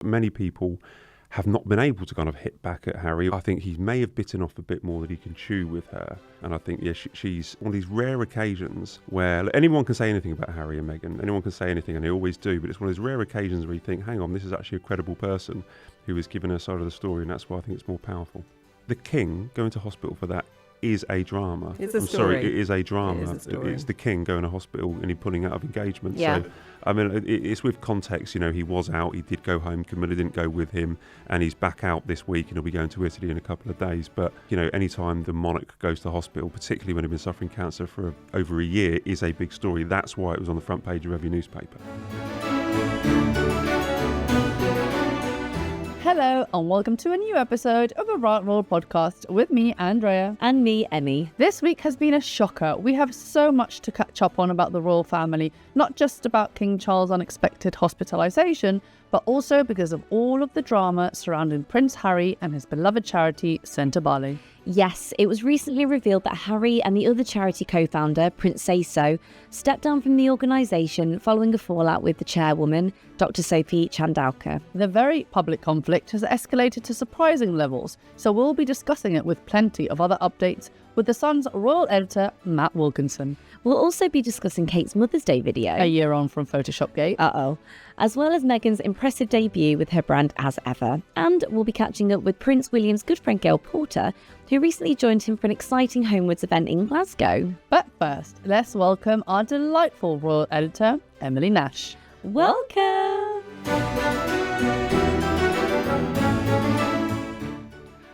Many people have not been able to kind of hit back at Harry. I think he may have bitten off a bit more than he can chew with her. And I think, she's one of these rare occasions where anyone can say anything about Harry and Meghan. Anyone can say anything, and they always do. But it's one of those rare occasions where you think, hang on, this is actually a credible person who is giving her side of the story, and that's why I think it's more powerful. The king going to hospital for that is a drama. It's a I'm story. sorry, it is a drama. It is a story. It's the king going to hospital and he pulling out of engagement. Yeah. So, I mean, it's with context. He was out, he did go home, Camilla didn't go with him, and he's back out this week and he'll be going to Italy in a couple of days. But, anytime the monarch goes to hospital, particularly when he's been suffering cancer for over a year, is a big story. That's why it was on the front page of every newspaper. Hello and welcome to a new episode of the Right Royal podcast with me, Andrea. And me, Emmy. This week has been a shocker. We have so much to catch up on about the royal family, not just about King Charles' unexpected hospitalisation, but also because of all of the drama surrounding Prince Harry and his beloved charity, Sentebale. Yes, it was recently revealed that Harry and the other charity co-founder, Prince Say So, stepped down from the organisation following a fallout with the chairwoman, Dr. Sophie Chandauka. The very public conflict has escalated to surprising levels, so we'll be discussing it with plenty of other updates with The Sun's royal editor, Matt Wilkinson. We'll also be discussing Kate's Mother's Day video. A year on from Photoshop Gate. As well as Meghan's impressive debut with her brand As Ever. And we'll be catching up with Prince William's good friend Gail Porter, who recently joined him for an exciting Homewards event in Glasgow. But first, let's welcome our delightful royal editor, Emily Nash. Welcome!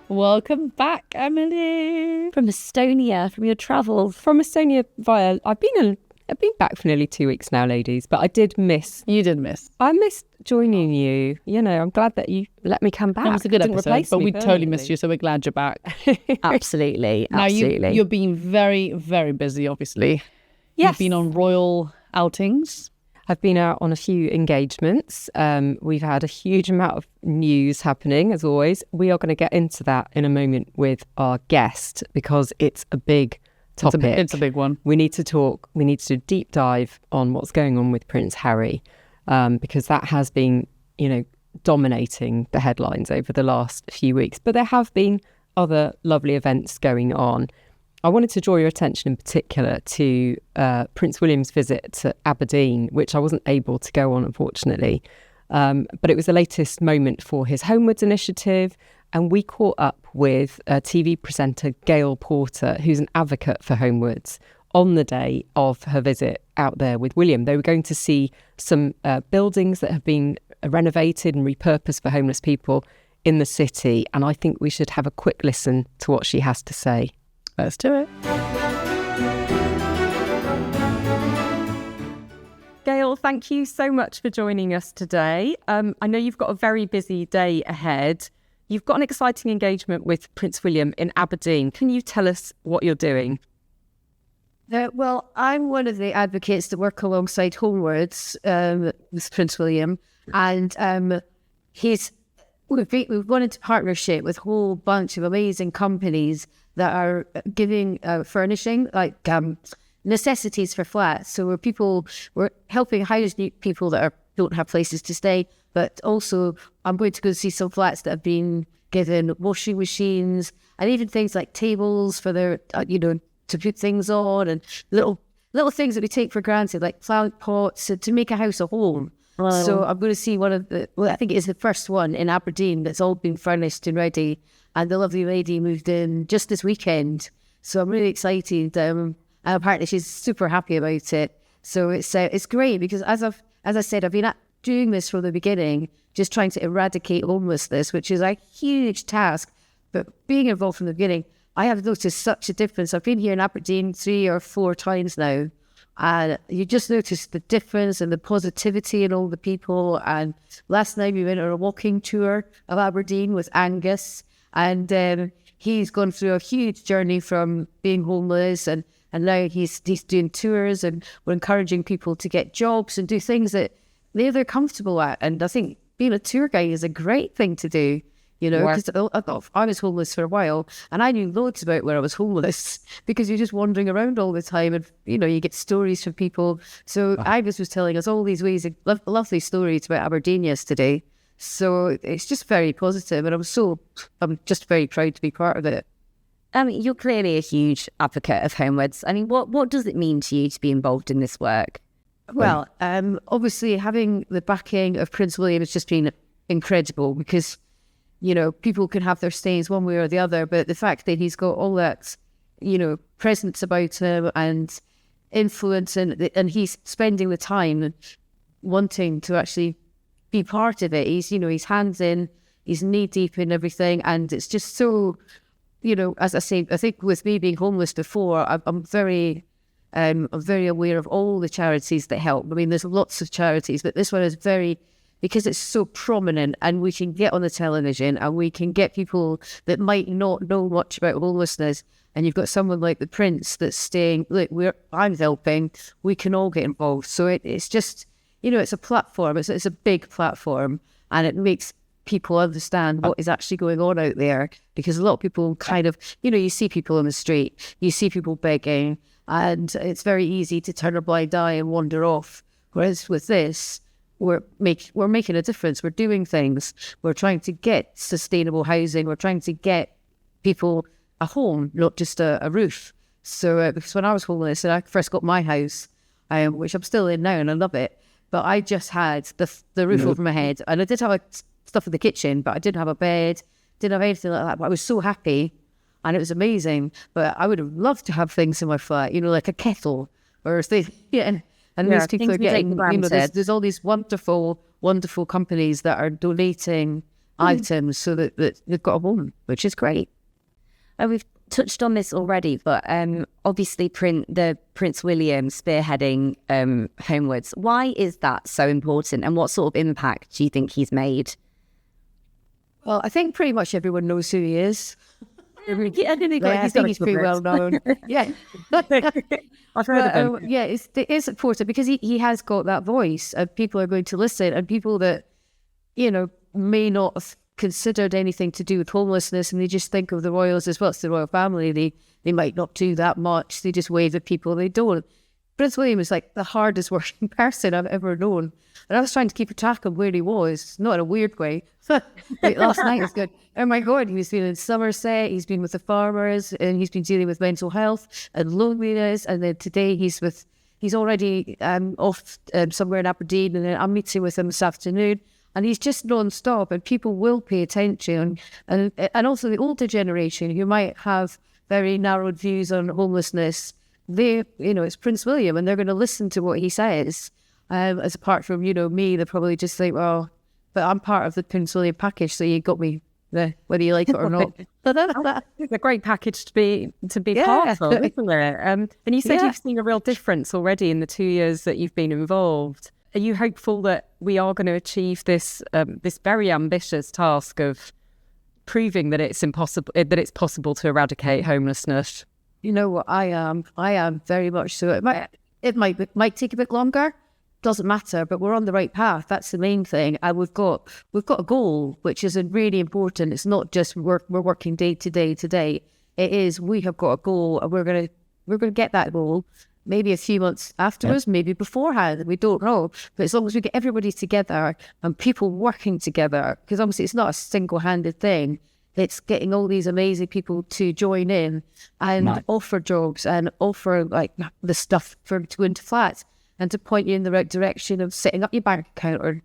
Welcome back, Emily. From Estonia, from your travels. From Estonia via... I've been back for nearly 2 weeks now, ladies, but I did miss... You did miss. I missed joining you. I'm glad that you let me come back. It was a good Didn't episode, replace but me we totally permanently. missed you, so we're glad you're back. Absolutely. Now, you're being very, very busy, obviously. Yes. You've been on royal outings. I've been out on a few engagements. We've had a huge amount of news happening, as always. We are going to get into that in a moment with our guest because it's a big topic. It's a big one. We need to talk. We need to do a deep dive on what's going on with Prince Harry because that has been, dominating the headlines over the last few weeks. But there have been other lovely events going on. I wanted to draw your attention in particular to Prince William's visit to Aberdeen, which I wasn't able to go on, unfortunately. But it was the latest moment for his Homewards initiative. And we caught up with TV presenter Gail Porter, who's an advocate for Homewards, on the day of her visit out there with William. They were going to see some buildings that have been renovated and repurposed for homeless people in the city. And I think we should have a quick listen to what she has to say. Let's do it. Gail, thank you so much for joining us today. I know you've got a very busy day ahead. You've got an exciting engagement with Prince William in Aberdeen. Can you tell us what you're doing? Well, I'm one of the advocates that work alongside Homewards with Prince William, and we've gone into partnership with a whole bunch of amazing companies that are giving furnishing, like necessities for flats. So we're helping house people that don't have places to stay, but also I'm going to go see some flats that have been given washing machines and even things like tables for their, to put things on, and little things that we take for granted, like plant pots, to make a house a home. Wow. So I'm going to see I think it is the first one in Aberdeen that's all been furnished and ready. And the lovely lady moved in just this weekend. So I'm really excited. And apparently she's super happy about it. So it's great because as I said, I've been doing this from the beginning, just trying to eradicate homelessness, which is a huge task. But being involved from the beginning, I have noticed such a difference. I've been here in Aberdeen 3 or 4 times now. And you just notice the difference and the positivity in all the people. And last night we went on a walking tour of Aberdeen with Angus. And he's gone through a huge journey from being homeless. And now he's doing tours. And we're encouraging people to get jobs and do things that they're comfortable at. And I think being a tour guide is a great thing to do. Because I was homeless for a while and I knew loads about where I was homeless because you're just wandering around all the time and, you get stories from people. So Angus was telling us all these lovely stories about Aberdeen yesterday. So it's just very positive, and I'm just very proud to be part of it. You're clearly a huge advocate of Homewards. I mean, what does it mean to you to be involved in this work? Well, obviously having the backing of Prince William has just been incredible, because, you know, people can have their stays one way or the other, but the fact that he's got all that, you know, presence about him and influence, and he's spending the time and wanting to actually be part of it. He's hands in, he's knee deep in everything, and it's just so, you know, as I say, I think with me being homeless before, I'm very aware of all the charities that help. I mean, there's lots of charities, but this one is because it's so prominent, and we can get on the television and we can get people that might not know much about homelessness. And you've got someone like the Prince that's saying, look, I'm helping, we can all get involved. So it's just, you know, it's a platform, it's a big platform, and it makes people understand what is actually going on out there. Because a lot of people kind of, you know, you see people on the street, you see people begging, and it's very easy to turn a blind eye and wander off. Whereas with this, we're making a difference. We're doing things. We're trying to get sustainable housing. We're trying to get people a home, not just a roof. So because when I was homeless and I first got my house, which I'm still in now and I love it, but I just had the roof over my head, and I did have stuff in the kitchen, but I didn't have a bed, didn't have anything like that. But I was so happy, and it was amazing. But I would have loved to have things in my flat, you know, like a kettle or things. Yeah. And these people are getting, you know, there's all these wonderful, wonderful companies that are donating items so that they've got a home, which is great. We've touched on this already, but obviously Prince William spearheading Homewards. Why is that so important, and what sort of impact do you think he's made? Well, I think pretty much everyone knows who he is. I think he's pretty well known. Yeah. I've heard of him. Yeah, it is important because he has got that voice, and people are going to listen, and people that, you know, may not have considered anything to do with homelessness, and they just think of the royals as well. It's the royal family. They might not do that much. They just wave at people. They don't. Prince William is like the hardest working person I've ever known. And I was trying to keep a track of where he was, not in a weird way. Like last night was good. Oh my God, he was been in Somerset, he's been with the farmers, and he's been dealing with mental health and loneliness. And then today he's already off somewhere in Aberdeen, and then I'm meeting with him this afternoon. And he's just non-stop, and people will pay attention. And also the older generation who might have very narrowed views on homelessness, it's Prince William, and they're going to listen to what he says. As apart from, you know, me, they probably just think, well, but I'm part of the Prince William package, so you got me there, whether you like it or not. It's a great package to be part of, isn't it? And you said you've seen a real difference already in the 2 years that you've been involved. Are you hopeful that we are going to achieve this very ambitious task of proving that it's possible to eradicate homelessness? You know what, I am very much so. It might take a bit longer. Doesn't matter, but we're on the right path. That's the main thing. And we've got a goal, which is really important. It's not just we're working day to day today. It is we have got a goal, and we're gonna get that goal. Maybe a few months afterwards, maybe beforehand. We don't know. But as long as we get everybody together and people working together, because obviously it's not a single-handed thing. It's getting all these amazing people to join in and offer jobs and offer like the stuff to go into flats and to point you in the right direction of setting up your bank account or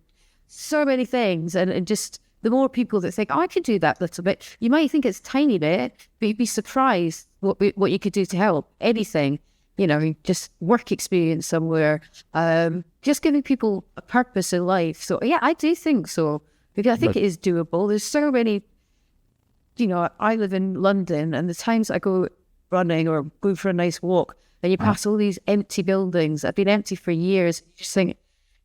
so many things. And just the more people that think, oh, I could do that little bit. You might think it's a tiny bit, but you'd be surprised what you could do to help. Anything, you know, just work experience somewhere, just giving people a purpose in life. So yeah, I do think so, because I think it is doable. There's so many, you know, I live in London, and the times I go running or go for a nice walk, and you pass all these empty buildings that have been empty for years. You just think,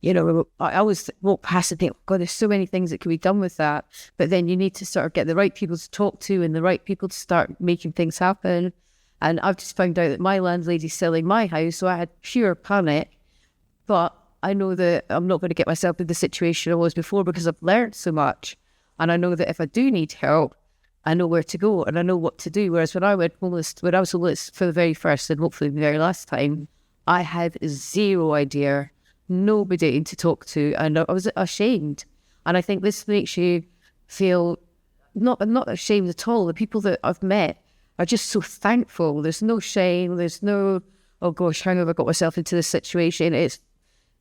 you know, I always walk past and think, oh God, there's so many things that can be done with that. But then you need to sort of get the right people to talk to and the right people to start making things happen. And I've just found out that my landlady's selling my house, so I had pure panic. But I know that I'm not going to get myself in the situation I was before, because I've learned so much. And I know that if I do need help, I know where to go and I know what to do. Whereas when I was homeless for the very first and hopefully the very last time, I had zero idea, nobody to talk to, and I was ashamed. And I think this makes you feel not ashamed at all. The people that I've met are just so thankful. There's no shame. There's no, oh gosh, how have I got myself into this situation?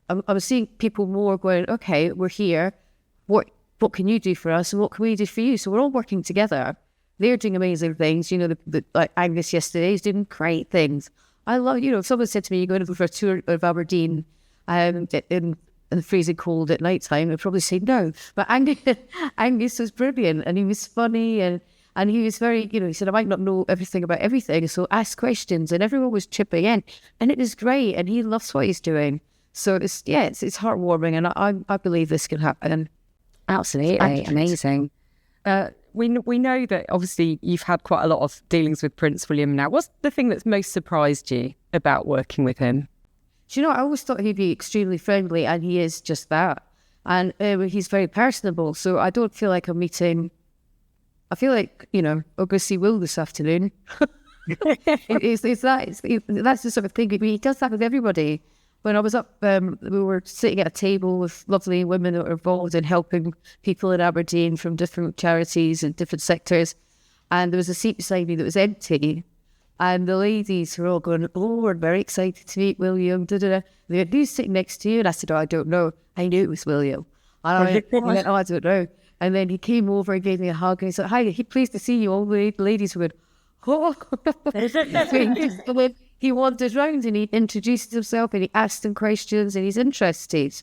I'm seeing people more going, okay, we're here. What can you do for us, and what can we do for you? So we're all working together. They're doing amazing things. You know, like Angus yesterday is doing great things. I love, you know, if someone said to me, you're going to go for a tour of Aberdeen in the freezing cold at night time, I'd probably say no. But Angus was brilliant, and he was funny, and he was very, you know, he said, I might not know everything about everything, so ask questions, and everyone was chipping in, and it was great, and he loves what he's doing. So it's heartwarming, and I believe this can happen. Absolutely, amazing. We know that obviously you've had quite a lot of dealings with Prince William now. What's the thing that's most surprised you about working with him? Do you know, I always thought he'd be extremely friendly, and he is just that. And he's very personable, so I don't feel like I'm meeting... I feel like, you know, I'll go see Will this afternoon. That's the sort of thing. He does that with everybody. When I was up, we were sitting at a table with lovely women that were involved in helping people in Aberdeen from different charities and different sectors. And there was a seat beside me that was empty. And the ladies were all going, oh, we're very excited to meet William. Da, da, da. They went, who's sitting next to you? And I said, oh, I don't know. I knew it was William. And I went, oh, I don't know. And then he came over and gave me a hug. And he said, hi, pleased to see you. All the ladies were going, oh. He wandered round and he introduced himself and he asked them questions and he's interested.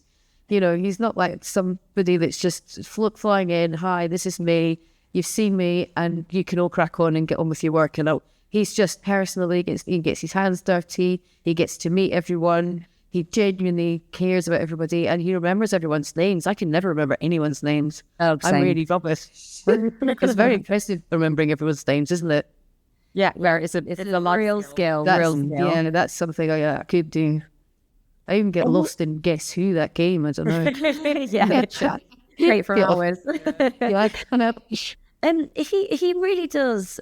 You know, he's not like somebody that's just flying in, hi, this is me, you've seen me, and you can all crack on and get on with your work. And he's just personally, he gets his hands dirty, he gets to meet everyone, he genuinely cares about everybody, and he remembers everyone's names. I can never remember anyone's names. Oh, I'm really rubbish. It's very impressive remembering everyone's names, isn't it? Yeah, where it's a real skill. Yeah, that's something I could do. I even get lost in Guess Who, that game. I don't know. Yeah, great for hours. Yeah, I kind of. He really does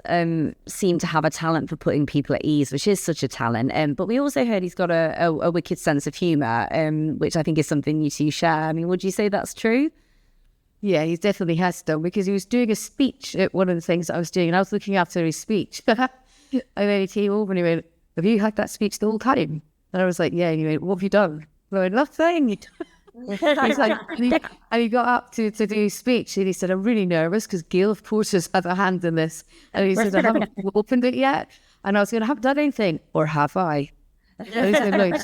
seem to have a talent for putting people at ease, which is such a talent. But we also heard he's got a wicked sense of humour, which I think is something you two share. I mean, would you say that's true? Yeah, he definitely has done, because he was doing a speech at one of the things that I was doing, and I was looking after his speech. And then he came over and he went, have you had that speech the whole time? And I was like, yeah. And he went, what have you done? And I went, nothing. He's like, and he got up to do his speech, and he said, I'm really nervous because Gail Porter's had a hand in this. And he said, I haven't opened it yet. And I was going, I haven't done anything, or have I? And he said, no, and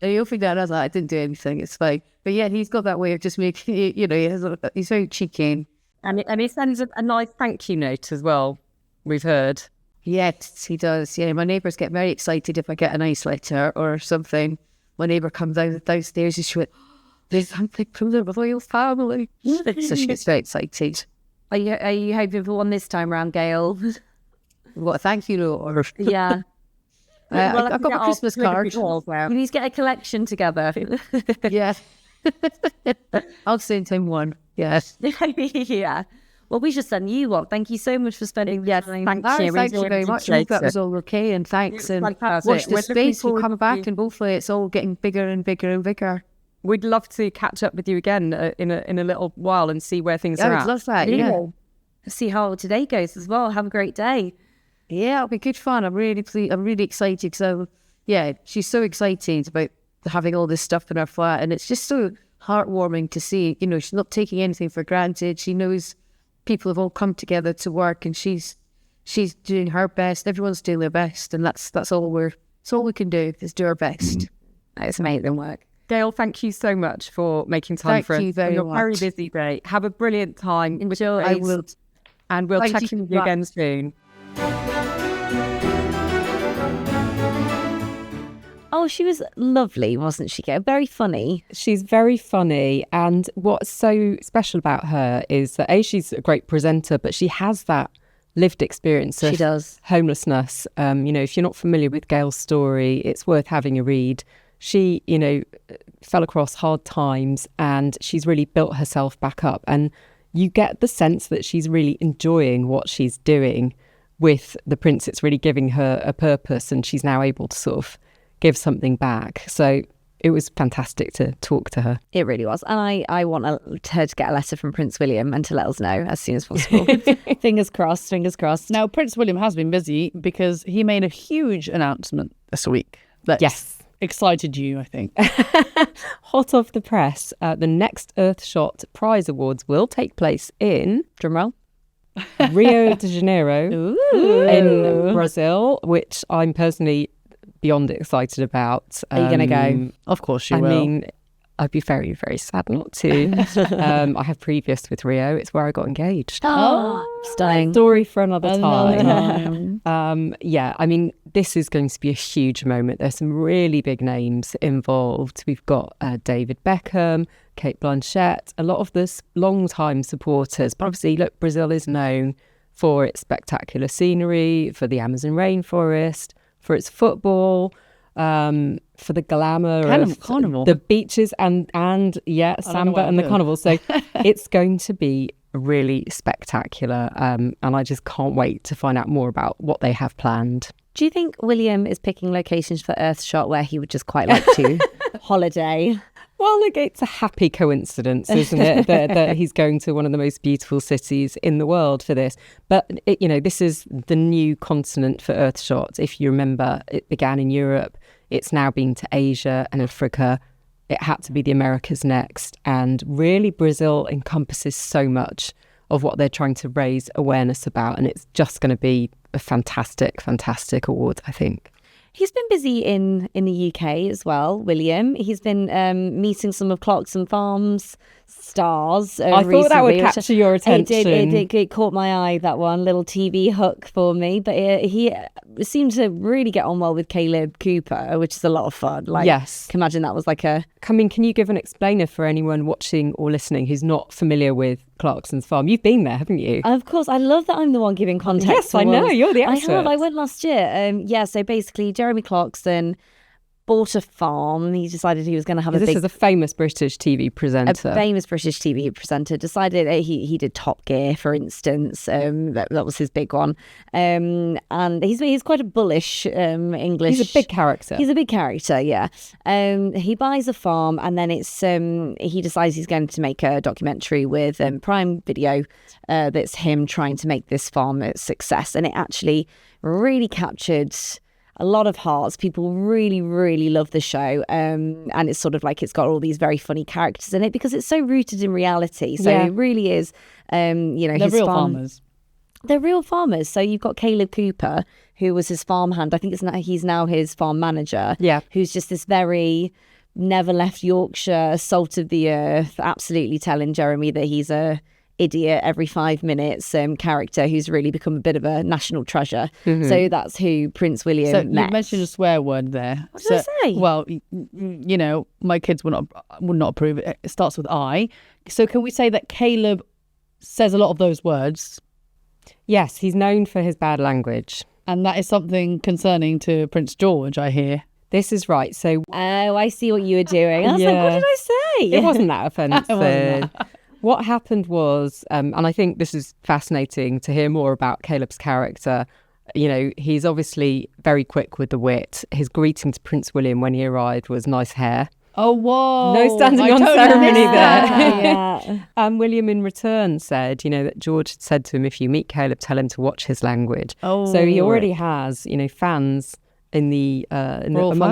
he opened it, and I was like, I didn't do anything, it's fine. But yeah, he's got that way of just making, you know, he's very cheeky. And he sends a nice thank you note as well, we've heard. Yes, he does. Yeah, my neighbours get very excited if I get a nice letter or something. My neighbour comes downstairs and she went, there's something from the royal family. So she gets very excited. Are you hoping for one this time round, Gail? What a thank you note? Or... Yeah. I've got my Christmas card. We need to get a collection together. Yeah. I'll send him one. Yes. Yeah. Well, we should send you one. Thank you so much for spending the time. Thank you very much. I hope that was all okay, and thanks. And watch the space. We'll come back, and hopefully it's all getting bigger and bigger and bigger. We'd love to catch up with you again in a little while and see where things are at. I'd love that. Yeah. See how today goes as well. Have a great day. Yeah, it'll be good fun. I'm really excited because she's so excited about having all this stuff in her flat, and it's just so heartwarming to see. You know, she's not taking anything for granted. She knows people have all come together to work, and she's doing her best. Everyone's doing their best, and that's all we can do is do our best. It's amazing work. Gail, thank you so much for making time for us. Thank you very much. On your very busy day. Have a brilliant time. Enjoy. I will. And we'll check in with you again soon. Oh, she was lovely, wasn't she, Gail? Very funny. She's very funny. And what's so special about her is that, A, she's a great presenter, but she has that lived experience of homelessness. You know, if you're not familiar with Gail's story, it's worth having a read. She, you know, fell across hard times and she's really built herself back up. And you get the sense that she's really enjoying what she's doing with the Prince. It's really giving her a purpose, and she's now able to sort of give something back. So it was fantastic to talk to her. It really was. And I want her to get a letter from Prince William and to let us know as soon as possible. Fingers crossed, fingers crossed. Now, Prince William has been busy because he made a huge announcement this week that excited you, I think. Hot off the press, the next Earthshot Prize Awards will take place in, drumroll, Rio de Janeiro in Brazil, which I'm personally beyond excited about. Are you going to go? Of course you will. I mean, I'd be very, very sad not to. I have previous with Rio. It's where I got engaged. Stunning. Story for another time. Yeah, I mean, this is going to be a huge moment. There's some really big names involved. We've got David Beckham, Kate Blanchett, a lot of this long-time supporters. But obviously, look, Brazil is known for its spectacular scenery, for the Amazon rainforest, for its football, for the glamour of carnival, the beaches and samba and the carnival. So it's going to be really spectacular, and I just can't wait to find out more about what they have planned. Do you think William is picking locations for Earthshot where he would just quite like to holiday? Well, look, it's a happy coincidence, isn't it, that he's going to one of the most beautiful cities in the world for this. But, this is the new continent for Earthshot. If you remember, it began in Europe. It's now been to Asia and Africa. It had to be the Americas next. And really, Brazil encompasses so much of what they're trying to raise awareness about. And it's just going to be a fantastic, fantastic award, I think. He's been busy in the UK as well, William. He's been meeting some of Clarkson Farms stars I thought that would capture your attention. It caught my eye, that one, little TV hook for me. But he seemed to really get on well with Caleb Cooper, which is a lot of fun. Yes. Can imagine that was like a... I mean, can you give an explainer for anyone watching or listening who's not familiar with Clarkson's Farm? You've been there, haven't you? Of course. I love that I'm the one giving context. Yes, I know. You're the expert. I went last year. So basically, Jeremy Clarkson bought a farm. He decided he was going to have This is a famous British TV presenter. A famous British TV presenter decided he did Top Gear, for instance. That was his big one. And he's quite a bullish English. He's a big character. He's a big character, yeah. He buys a farm and then he decides he's going to make a documentary with Prime Video that's him trying to make this farm a success. And it actually really captured a lot of hearts. People really, really love the show. And it's sort of like it's got all these very funny characters in it because it's so rooted in reality. So it really is, They're his real farm. farmers. They're real farmers. So you've got Caleb Cooper, who was his farmhand. I think he's now his farm manager. Yeah. Who's just this very never left Yorkshire, salt of the earth, absolutely telling Jeremy that he's a idiot every 5 minutes character who's really become a bit of a national treasure. Mm-hmm. So that's who Prince William met. You mentioned a swear word there. What did I say? Well, my kids would not approve it. It starts with I. So can we say that Caleb says a lot of those words? Yes, he's known for his bad language. And that is something concerning to Prince George, I hear. This is right. So, I see what you were doing. I was like, what did I say? It wasn't that offensive. What happened was, and I think this is fascinating to hear more about Caleb's character. He's obviously very quick with the wit. His greeting to Prince William when he arrived was nice hair. Oh, whoa. No standing on ceremony there. Yeah. William in return said, that George had said to him, if you meet Caleb, tell him to watch his language. Oh. So he already has, fans among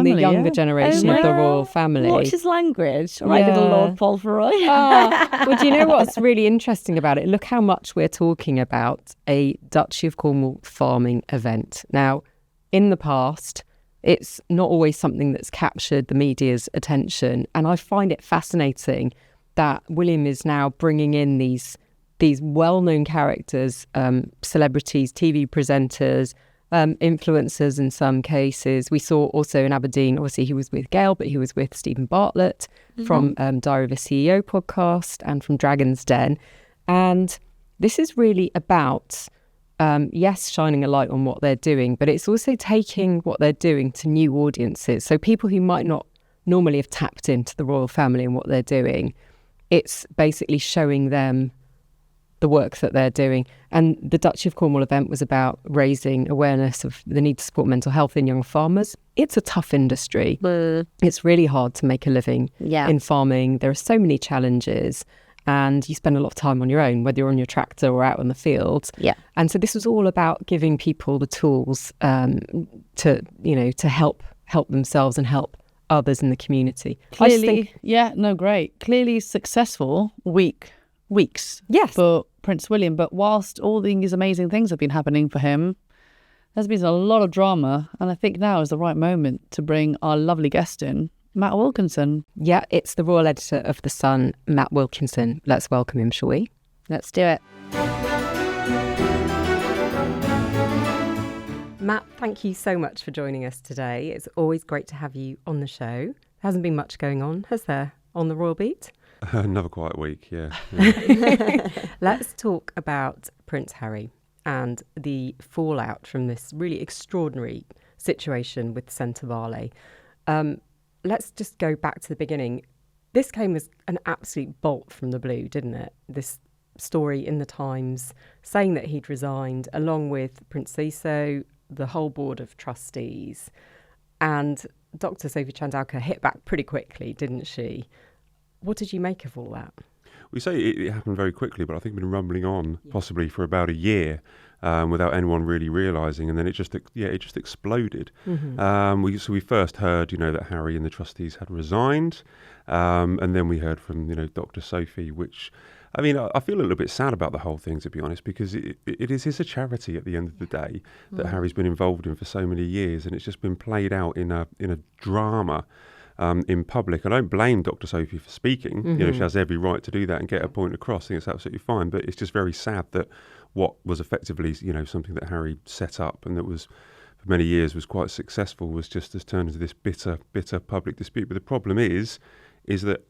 the younger generation of the royal family. Watch his language. All right, little Lord Fauntleroy. Well, do you know what's really interesting about it? Look how much we're talking about a Duchy of Cornwall farming event. Now, in the past, it's not always something that's captured the media's attention. And I find it fascinating that William is now bringing in these well-known characters, celebrities, TV presenters, influencers in some cases. We saw also in Aberdeen, obviously he was with Gail, but he was with Stephen Bartlett from Diary of a CEO podcast and from Dragon's Den. And this is really about, shining a light on what they're doing, but it's also taking what they're doing to new audiences. So people who might not normally have tapped into the royal family and what they're doing, it's basically showing them the work that they're doing. And the Duchy of Cornwall event was about raising awareness of the need to support mental health in young farmers. It's a tough industry. It's really hard to make a living in farming. There are so many challenges, and you spend a lot of time on your own, whether you're on your tractor or out in the field. Yeah. And so this was all about giving people the tools to help themselves and help others in the community. Clearly, great. Clearly successful weeks for Prince William. But whilst all these amazing things have been happening for him, there's been a lot of drama. And I think now is the right moment to bring our lovely guest in, Matt Wilkinson. Yeah, it's the royal editor of The Sun, Matt Wilkinson. Let's welcome him, shall we? Let's do it. Matt, thank you so much for joining us today. It's always great to have you on the show. There hasn't been much going on, has there, on the Royal Beat? Another quiet week, yeah. Let's talk about Prince Harry and the fallout from this really extraordinary situation with Sentebale. Let's just go back to the beginning. This came as an absolute bolt from the blue, didn't it? This story in the Times saying that he'd resigned, along with Prince Ciso, the whole board of trustees. And Dr. Sophie Chandauka hit back pretty quickly, didn't she? What did you make of all that? We say it happened very quickly, but I think it's been rumbling on possibly for about a year without anyone really realising, and then it just exploded. Mm-hmm. We first heard, that Harry and the trustees had resigned, and then we heard from, Dr. Sophie, which, I mean, I feel a little bit sad about the whole thing, to be honest, because it is a charity at the end of the day that Harry's been involved in for so many years, and it's just been played out in a drama. In public. I don't blame Dr. Sophie for speaking. Mm-hmm. She has every right to do that and get her point across. I think it's absolutely fine. But it's just very sad that what was effectively, something that Harry set up and that was for many years was quite successful has turned into this bitter public dispute. But the problem is that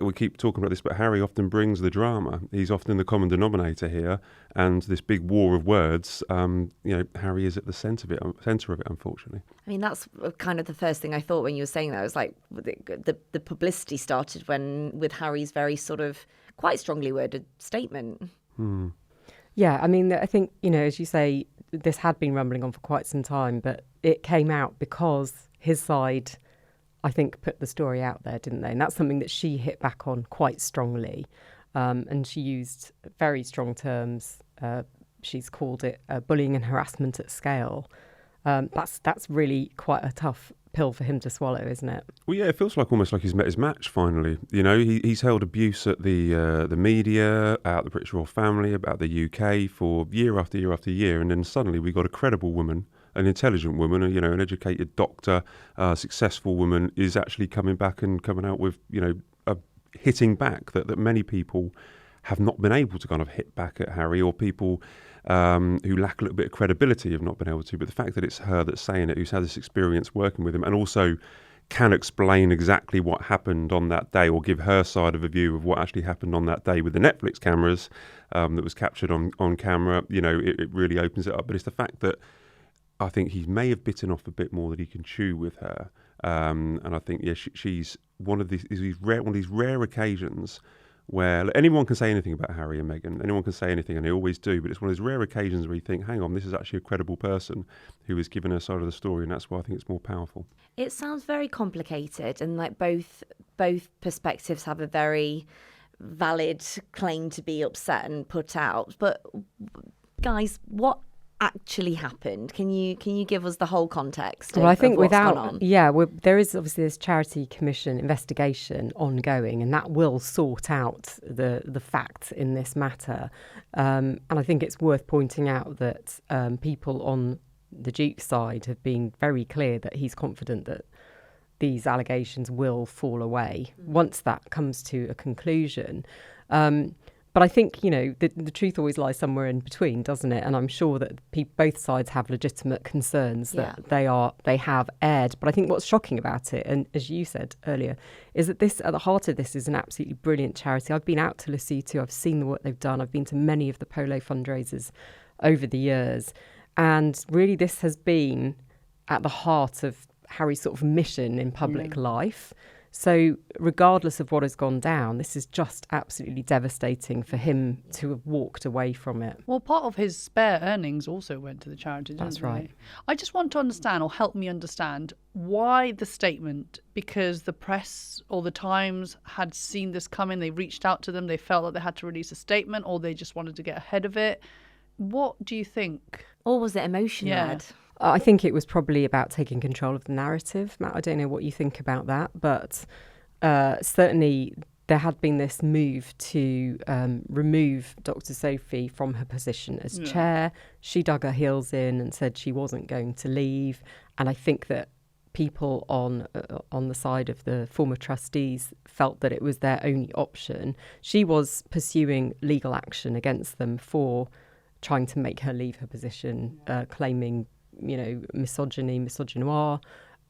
we keep talking about this, but Harry often brings the drama. He's often the common denominator here, and this big war of words. Harry is at the centre of it, unfortunately. I mean, that's kind of the first thing I thought when you were saying that. I was like, the publicity started with Harry's very sort of quite strongly worded statement. Yeah, I mean, I think, as you say, this had been rumbling on for quite some time, but it came out because his side, I think, put the story out there, didn't they? And that's something that she hit back on quite strongly. And she used very strong terms. She's called it bullying and harassment at scale. That's really quite a tough pill for him to swallow, isn't it? Well, yeah, it feels almost like he's met his match finally. He's held abuse at the media, at the British royal family, about the UK for year after year after year, and then suddenly we got a credible woman, an intelligent woman, an educated doctor, a successful woman is actually coming back and coming out with, hitting back that many people have not been able to kind of hit back at Harry, or people who lack a little bit of credibility have not been able to. But the fact that it's her that's saying it, who's had this experience working with him, and also can explain exactly what happened on that day, or give her side of a view of what actually happened on that day with the Netflix cameras that was captured on camera, it really opens it up. But it's the fact that I think he may have bitten off a bit more than he can chew with her. And I think, she's one of these rare occasions where anyone can say anything about Harry and Meghan. Anyone can say anything, and they always do. But it's one of those rare occasions where you think, hang on, this is actually a credible person who is giving her side of the story, and that's why I think it's more powerful. It sounds very complicated, and like both perspectives have a very valid claim to be upset and put out. But guys, what actually happened? Can you give us the whole context? Well, I think what's gone on? There is obviously this Charity Commission investigation ongoing, and that will sort out the facts in this matter. And I think it's worth pointing out that people on the Duke's side have been very clear that he's confident that these allegations will fall away once that comes to a conclusion. But I think, the truth always lies somewhere in between, doesn't it? And I'm sure that both sides have legitimate concerns that they have aired. But I think what's shocking about it, and as you said earlier, is that at the heart of this is an absolutely brilliant charity. I've been out to Lesotho. I've seen the work they've done. I've been to many of the polo fundraisers over the years. And really this has been at the heart of Harry's sort of mission in public life. So regardless of what has gone down, this is just absolutely devastating for him to have walked away from it. Well, part of his spare earnings also went to the charity, didn't That's they? right. I just want to understand, or help me understand, why the statement? Because the press or the Times had seen this coming, they reached out to them, they felt that they had to release a statement, or they just wanted to get ahead of it. What do you think? Or was it emotion-led? I think it was probably about taking control of the narrative. Matt, I don't know what you think about that, but certainly there had been this move to remove Dr. Sophie from her position as chair. She dug her heels in and said she wasn't going to leave. And I think that people on the side of the former trustees felt that it was their only option. She was pursuing legal action against them for trying to make her leave her position, claiming misogyny, misogynoir.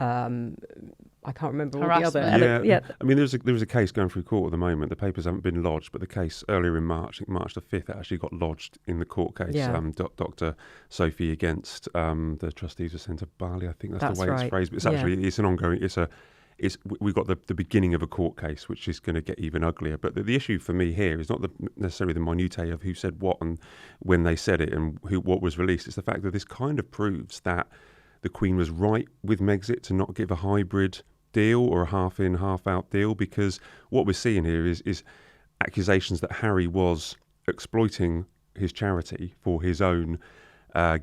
I can't remember all the other. I mean, there was a case going through court at the moment. The papers haven't been lodged, but the case earlier in March, I think March the 5th, it actually got lodged in the court case. Yeah. Dr. Sophie against the trustees of Sentebale. I think that's the way right. it's phrased. But it's actually it's an ongoing. We've got the beginning of a court case, which is going to get even uglier. But the issue for me here is not necessarily the minutiae of who said what and when they said it and what was released. It's the fact that this kind of proves that the Queen was right with Megxit to not give a hybrid deal or a half-in, half-out deal, because what we're seeing here is accusations that Harry was exploiting his charity for his own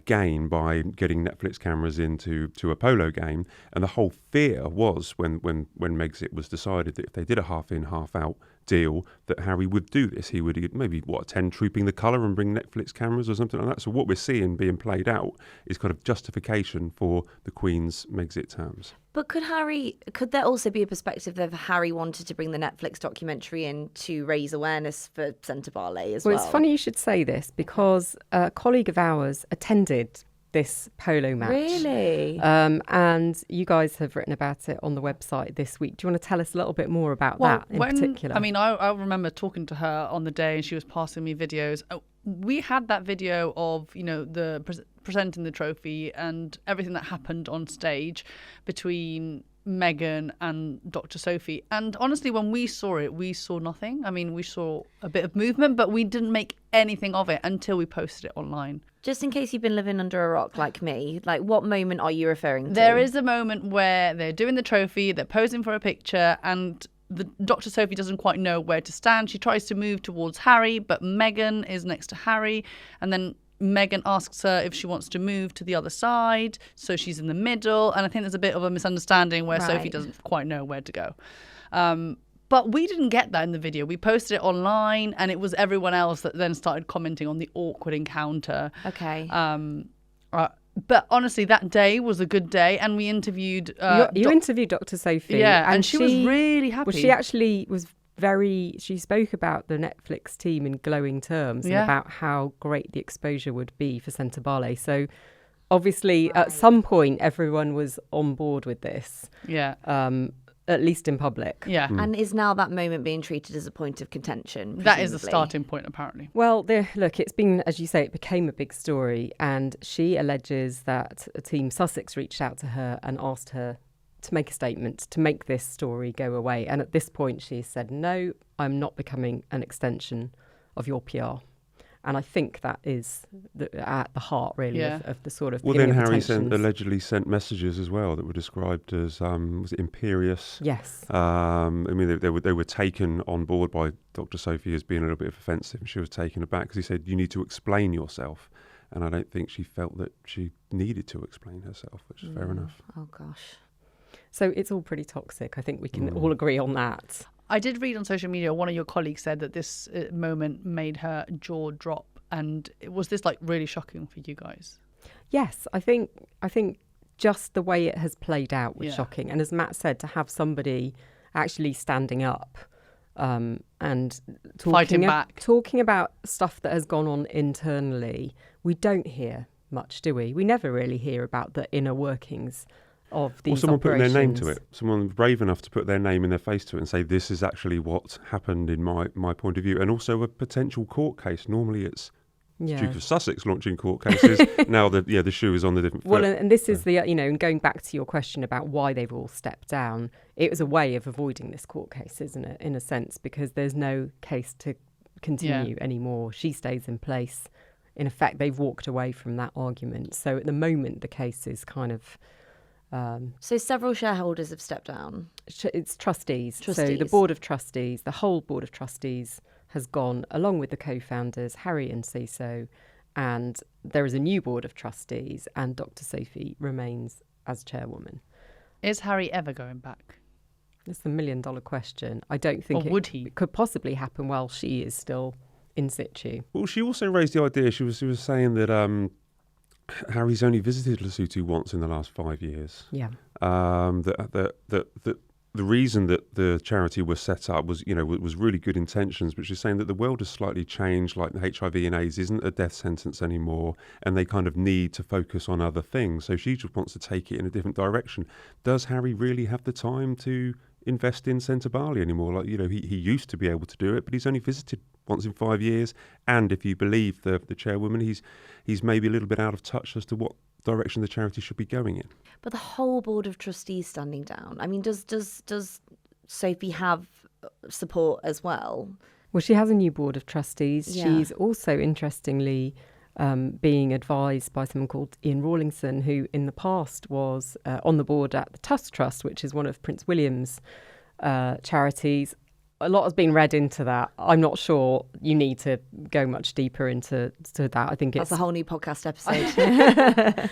gain by getting Netflix cameras into a polo game. And the whole fear was when Megxit was decided that if they did a half-in, half-out deal, that Harry would do this. He would maybe attend Trooping the Colour and bring Netflix cameras or something like that. So what we're seeing being played out is kind of justification for the Queen's Megxit terms. But could there also be a perspective that Harry wanted to bring the Netflix documentary in to raise awareness for Sentebale as well? Well, it's funny you should say this, because a colleague of ours attended this polo match. Really? And you guys have written about it on the website this week. Do you want to tell us a little bit more about that in particular? I mean, I remember talking to her on the day and she was passing me videos. We had that video of, the presenting the trophy and everything that happened on stage between Meghan and Dr. Sophie. And honestly, when we saw it, we saw nothing. I mean, we saw a bit of movement, but we didn't make anything of it until we posted it online. Just in case you've been living under a rock like me, like what moment are you referring to? There is a moment where they're doing the trophy, they're posing for a picture, and Dr. Sophie doesn't quite know where to stand. She tries to move towards Harry, but Meghan is next to Harry. And then Meghan asks her if she wants to move to the other side. So she's in the middle. And I think there's a bit of a misunderstanding where Sophie doesn't quite know where to go. But we didn't get that in the video. We posted it online and it was everyone else that then started commenting on the awkward encounter. Okay. But honestly, that day was a good day, and we interviewed... you interviewed Dr. Sophie. Yeah, and she was really happy. Well, she actually was she spoke about the Netflix team in glowing terms and about how great the exposure would be for Sentebale. So obviously, at some point, everyone was on board with this. Yeah. At least in public. Yeah. And is now that moment being treated as a point of contention? That is the starting point, apparently. Well, look, it's been, as you say, it became a big story. And she alleges that Team Sussex reached out to her and asked her to make a statement, to make this story go away. And at this point, she said, no, I'm not becoming an extension of your PR. And I think that is at the heart, really, of the sort of... Well, then Harry allegedly sent messages as well that were described as, was it imperious? Yes. I mean, they were taken on board by Dr. Sophie as being a little bit offensive, and she was taken aback because he said, you need to explain yourself. And I don't think she felt that she needed to explain herself, which is fair enough. Oh, gosh. So it's all pretty toxic. I think we can all agree on that. I did read on social media, one of your colleagues said that this moment made her jaw drop. And was this like really shocking for you guys? Yes, I think just the way it has played out was shocking. And as Matt said, to have somebody actually standing up and fighting back, talking about stuff that has gone on internally, we don't hear much, do we? We never really hear about the inner workings of these someone operations. putting their name to it. Someone brave enough to put their name in their face to it and say, this is actually what happened in my point of view. And also a potential court case. Normally it's Yeah. Duke of Sussex launching court cases. Now the shoe is on the different foot. Well, and this is the, and going back to your question about why they've all stepped down, it was a way of avoiding this court case, isn't it, in a sense, because there's no case to continue anymore. She stays in place. In effect, they've walked away from that argument. So at the moment, the case is kind of... So several shareholders have stepped down. It's trustees. So the board of trustees, the whole board of trustees has gone, along with the co-founders, Harry and Ciso, and there is a new board of trustees, and Dr. Sophie remains as chairwoman. Is Harry ever going back? That's the $1 million question. I don't think it could possibly happen while she is still in situ. Well, she also raised the idea, she was saying that Harry's only visited Lesotho once in the last 5 years. Yeah. The reason that the charity was set up was really good intentions, but she's saying that the world has slightly changed, like HIV and AIDS isn't a death sentence anymore, and they kind of need to focus on other things. So she just wants to take it in a different direction. Does Harry really have the time to invest in Sentebale anymore? Like, he used to be able to do it, but he's only visited once in 5 years. And if you believe the chairwoman, he's maybe a little bit out of touch as to what direction the charity should be going in. But the whole board of trustees standing down. I mean, does Sophie have support as well? Well, she has a new board of trustees. Yeah. She's also, interestingly, being advised by someone called Ian Rawlinson, who in the past was on the board at the Tusk Trust, which is one of Prince William's charities. A lot has been read into that. I'm not sure you need to go much deeper into that. I think that's a whole new podcast episode.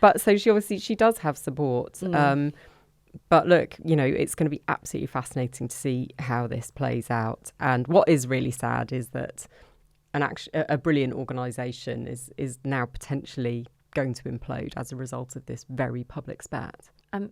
But so she does have support. But look, it's going to be absolutely fascinating to see how this plays out. And what is really sad is that a brilliant organisation is now potentially going to implode as a result of this very public spat.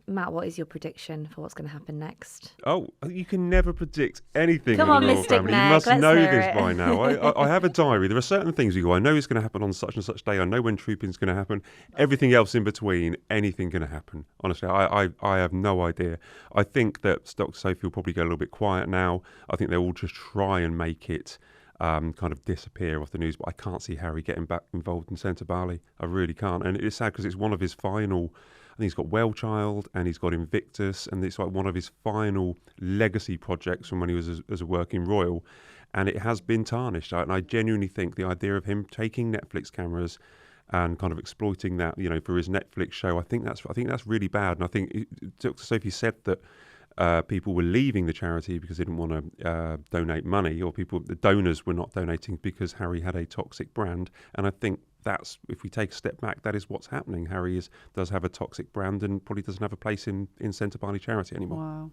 Matt, what is your prediction for what's going to happen next? Oh, you can never predict anything. Come in the on, royal Mystic family. Meg, You must let's know hear this it. by now. I have a diary. There are certain things you go, I know it's going to happen on such and such day. I know when trooping's going to happen. Everything else in between, anything going to happen. Honestly, I have no idea. I think that Dr. Sophie will probably go a little bit quiet now. I think they'll all just try and make it kind of disappear off the news. But I can't see Harry getting back involved in Sentebale. I really can't. And it's sad because it's one of his final... I think he's got Wellchild and he's got Invictus, and it's like one of his final legacy projects from when he was as a working royal, and it has been tarnished. And I genuinely think the idea of him taking Netflix cameras and kind of exploiting that, for his Netflix show, I think that's really bad. And I think Dr. Sophie said that people were leaving the charity because they didn't want to donate money, or the donors were not donating because Harry had a toxic brand. And I think that's, if we take a step back, that is what's happening. Harry does have a toxic brand and probably doesn't have a place in Sentebale charity anymore. Wow.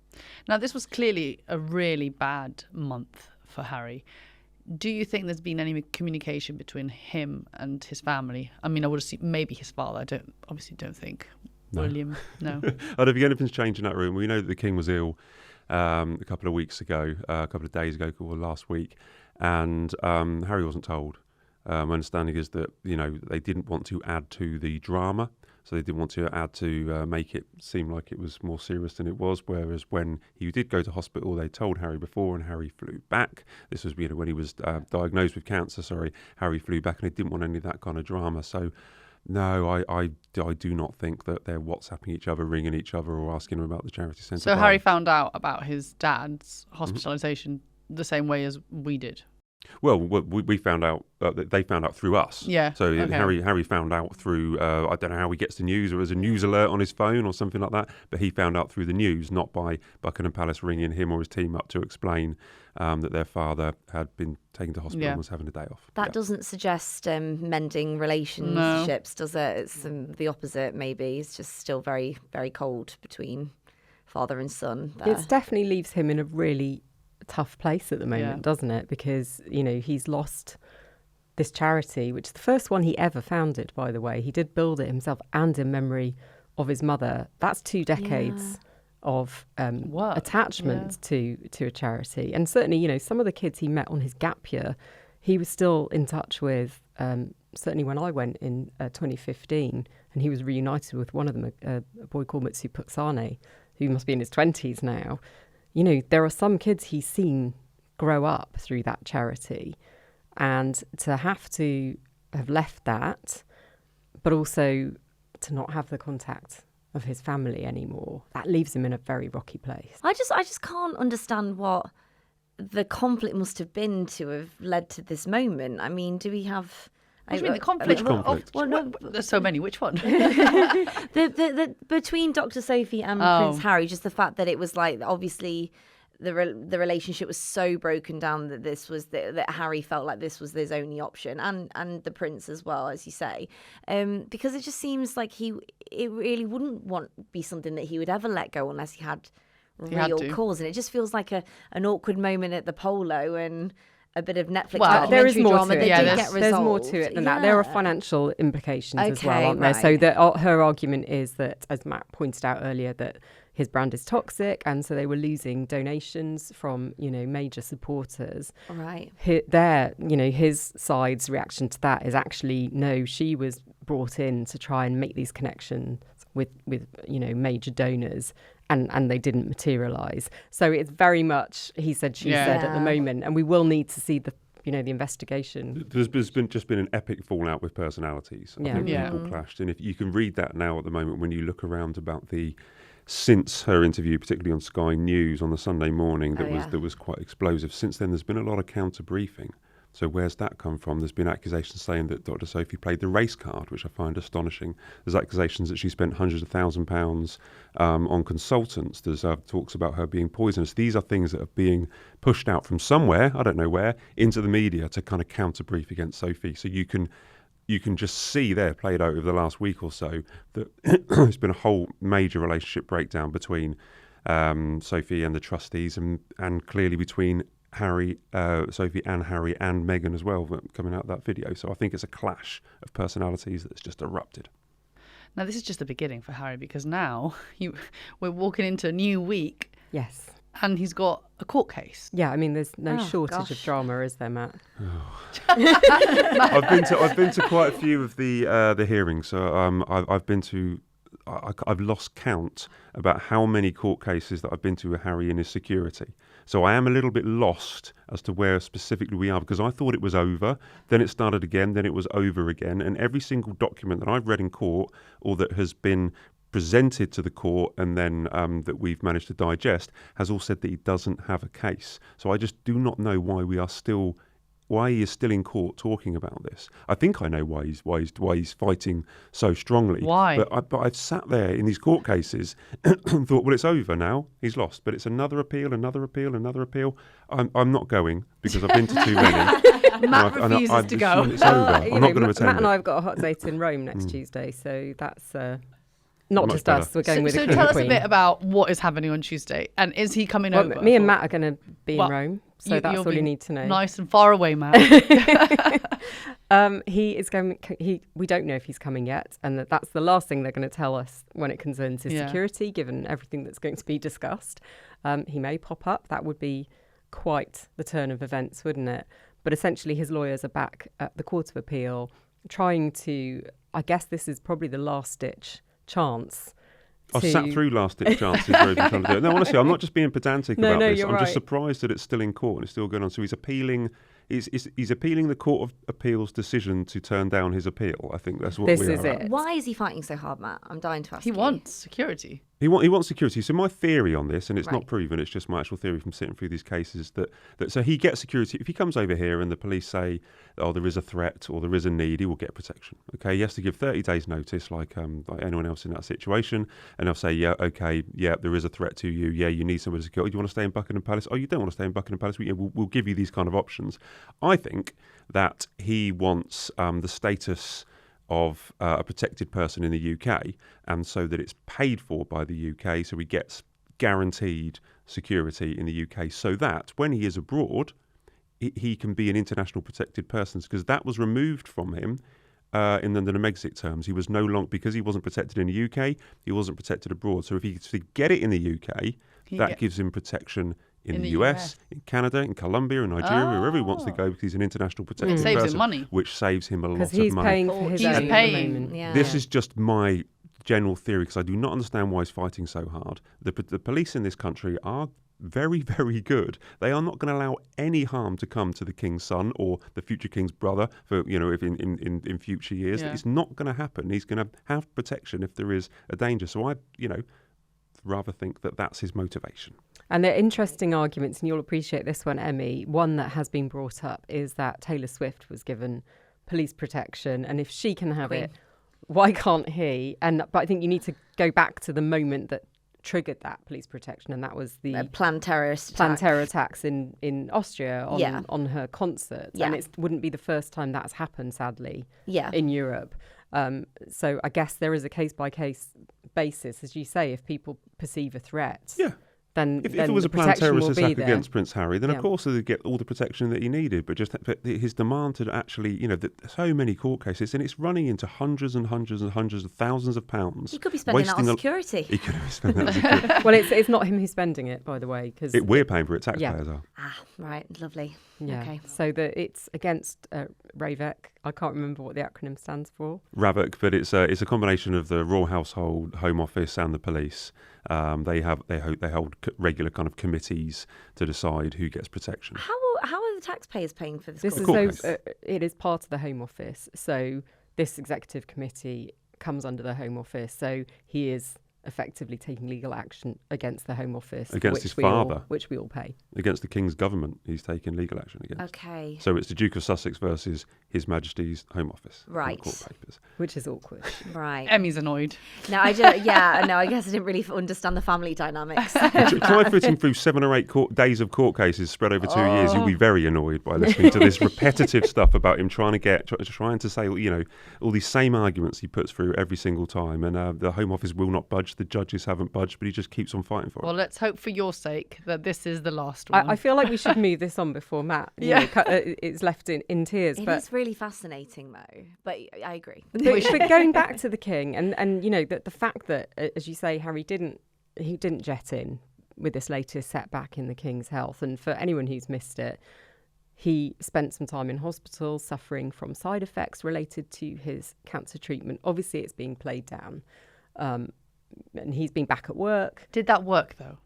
Now, this was clearly a really bad month for Harry. Do you think there's been any communication between him and his family? I mean, I would assume maybe his father. I obviously don't think. No. William, no. I don't think anything's changed in that room. We know that the King was ill a couple of days ago, or last week, and Harry wasn't told. My understanding is that they didn't want to add to the drama, so they didn't want to add to make it seem like it was more serious than it was. Whereas when he did go to hospital, they told Harry before, and Harry flew back. This was when he was diagnosed with cancer. Harry flew back, and they didn't want any of that kind of drama. So. No, I do not think that they're WhatsApping each other, ringing each other, or asking them about the charity centre. So Harry found out about his dad's hospitalisation the same way as we did. Well, we found out that they found out through us. Yeah. So okay. Harry found out through I don't know how he gets the news, or as a news alert on his phone or something like that. But he found out through the news, not by Buckingham Palace ringing him or his team up to explain that their father had been taken to hospital and was having a day off. That doesn't suggest mending relationships, does it? It's the opposite, maybe. It's just still very, very cold between father and son there. It definitely leaves him in a really tough place at the moment, doesn't it? Because, he's lost this charity, which is the first one he ever founded, by the way. He did build it himself and in memory of his mother. That's 2 decades of attachment to a charity. And certainly, some of the kids he met on his gap year, he was still in touch with, certainly when I went in 2015, and he was reunited with one of them, a boy called Mutsu Puksane, who must be in his 20s now. There are some kids he's seen grow up through that charity. And to have to have left that, but also to not have the contact of his family anymore, that leaves him in a very rocky place. I just can't understand what the conflict must have been to have led to this moment. I mean, do we have... What do you mean, the conflict? Which conflict? Well, no, There's so many. Which one? the between Dr. Sophie and Prince Harry, just the fact that it was like, obviously the relationship was so broken down that this was that Harry felt like this was his only option, and the prince as well, as you say, because it just seems like it really wouldn't be something that he would ever let go unless he had real cause, and it just feels like an awkward moment at the polo and a bit of Netflix there is more drama to it. that didn't get resolved. There's more to it than that. There are financial implications as well, aren't there? Right. So that her argument is that, as Matt pointed out earlier, that his brand is toxic, and so they were losing donations from, major supporters. Right. His side's reaction to that is actually, no, she was brought in to try and make these connections with major donors, and they didn't materialise. So it's very much he said, she said at the moment, and we will need to see the investigation. There's been an epic fallout with personalities. I think people clashed, and if you can read that now at the moment when you look around about since her interview, particularly on Sky News on the Sunday morning, that was quite explosive. Since then, there's been a lot of counter briefing. So where's that come from? There's been accusations saying that Dr. Sophie played the race card, which I find astonishing. There's accusations that she spent hundreds of £1,000s on consultants. There's talks about her being poisonous. These are things that are being pushed out from somewhere, I don't know where, into the media to kind of counter brief against Sophie. So you can just see there, played out over the last week or so, that there's been a whole major relationship breakdown between Sophie and the trustees, and clearly between Sophie and Harry and Meghan as well, coming out of that video. So I think it's a clash of personalities that's just erupted. Now, this is just the beginning for Harry, because now we're walking into a new week. Yes. And he's got a court case. Yeah, I mean, there's no shortage of drama, is there, Matt? I've been to quite a few of the hearings. So I've been to. I've lost count about how many court cases that I've been to with Harry and his security. So I am a little bit lost as to where specifically we are, because I thought it was over, then it started again, then it was over again. And every single document that I've read in court or that has been presented to the court and then that we've managed to digest has all said that he doesn't have a case. So I just do not know why he is still in court talking about this. I think I know why he's fighting so strongly. Why? But I've sat there in these court cases and thought, well, it's over now. He's lost. But it's another appeal, another appeal, another appeal. I'm not going because I've been to too many. Matt refuses to go. It's over. I'm not going to attend. Matt and I have got a hot date in Rome next Tuesday, so that's not just us. We're going with the King tell and us Queen. a bit about what is happening on Tuesday, and is he coming over? Me and Matt are going to be in Rome, so that's all you need to know. Nice and far away, Matt. He is going. We don't know if he's coming yet, and that's the last thing they're going to tell us when it concerns his security, given everything that's going to be discussed. He may pop up. That would be quite the turn of events, wouldn't it? But essentially, his lawyers are back at the Court of Appeal, trying to. I guess this is probably the last-ditch chance. I've sat through last-ditch chances where he's been trying to do it. No, honestly, I'm not just being pedantic about this. I'm just surprised that it's still in court and it's still going on. So he's appealing. He's appealing the Court of Appeal's decision to turn down his appeal. I think that's what this we is are it. at. Why is he fighting so hard, Matt? I'm dying to ask He wants security. He wants security. So my theory on this, and it's not proven, it's just my actual theory from sitting through these cases, that so he gets security. If he comes over here and the police say, oh, there is a threat or there is a need, he will get protection. Okay, he has to give 30 days notice like anyone else in that situation, and they'll say, yeah, okay, yeah, there is a threat to you. Yeah, you need somebody to secure. Do you want to stay in Buckingham Palace? Oh, you don't want to stay in Buckingham Palace? We'll give you these kind of options. I think that he wants the status of a protected person in the UK, and so that it's paid for by the UK, so he gets guaranteed security in the UK, so that when he is abroad, he can be an international protected person, because that was removed from him in the Megxit terms. He was no longer, because he wasn't protected in the UK, he wasn't protected abroad. So if he gets to get it in the UK, that gives him protection in the US, in Canada, in Colombia, in Nigeria, wherever he wants to go, because he's an international protected person. It saves him money. Which saves him a lot of money. Because he's paying for his own at the moment. Yeah. This is just my general theory, because I do not understand why he's fighting so hard. The police in this country are very, very good. They are not going to allow any harm to come to the king's son or the future king's brother for, if in future years. Yeah. It's not going to happen. He's going to have protection if there is a danger. So I, rather think that that's his motivation. And they're interesting arguments, and you'll appreciate this one, Emmy. One that has been brought up is that Taylor Swift was given police protection, and if she can have it, why can't he? But I think you need to go back to the moment that triggered that police protection, and that was the planned terror attacks in Austria on her concert. Yeah. And it wouldn't be the first time that's happened, sadly, Yeah. in Europe. So I guess there is a case-by-case basis, as you say, if people perceive a threat. Yeah. Then if it was the a planned protection terrorist will be attack there. against Prince Harry, then Yeah. of course they'd get all the protection that he needed. But his demand to actually, so many court cases, and it's running into hundreds and hundreds and hundreds of thousands of pounds. He could be spending that on security. He could be spending that on security. Well, it's not him who's spending it, by the way, because We're paying for it. Taxpayers are. Ah, right, lovely. yeah. Okay. So it's against RAVEC. I can't remember what the acronym stands for. RAVEC, but it's a combination of the Royal Household, Home Office, and the police. They hold regular kind of committees to decide who gets protection. How are the taxpayers paying for this? This court is case. it is part of the Home Office. So this executive committee comes under the Home Office. So he is effectively taking legal action against the Home Office, Against his father. which we all pay. Against the King's government, he's taken legal action against. Okay. So it's the Duke of Sussex versus His Majesty's Home Office. in the Right. Court papers. Which is awkward. Right. Emmy's annoyed. No, I guess I didn't really understand the family dynamics. Try footing through 7 or 8 days of court cases spread over 2 years. You'll be very annoyed by listening to this repetitive stuff about him trying to say, all these same arguments he puts through every single time. And the Home Office will not budge. The judges haven't budged, but he just keeps on fighting for Well, it. let's hope for your sake that this is the last one. I feel like we should move this on before Matt it's left in tears. It but is really fascinating, though. But I agree. but going back to the king and the fact that, as you say, Harry didn't jet in with this latest setback in the king's health, and for anyone who's missed it, he spent some time in hospital suffering from side effects related to his cancer treatment. Obviously it's being played down, and he's been back at work. Did that work, though?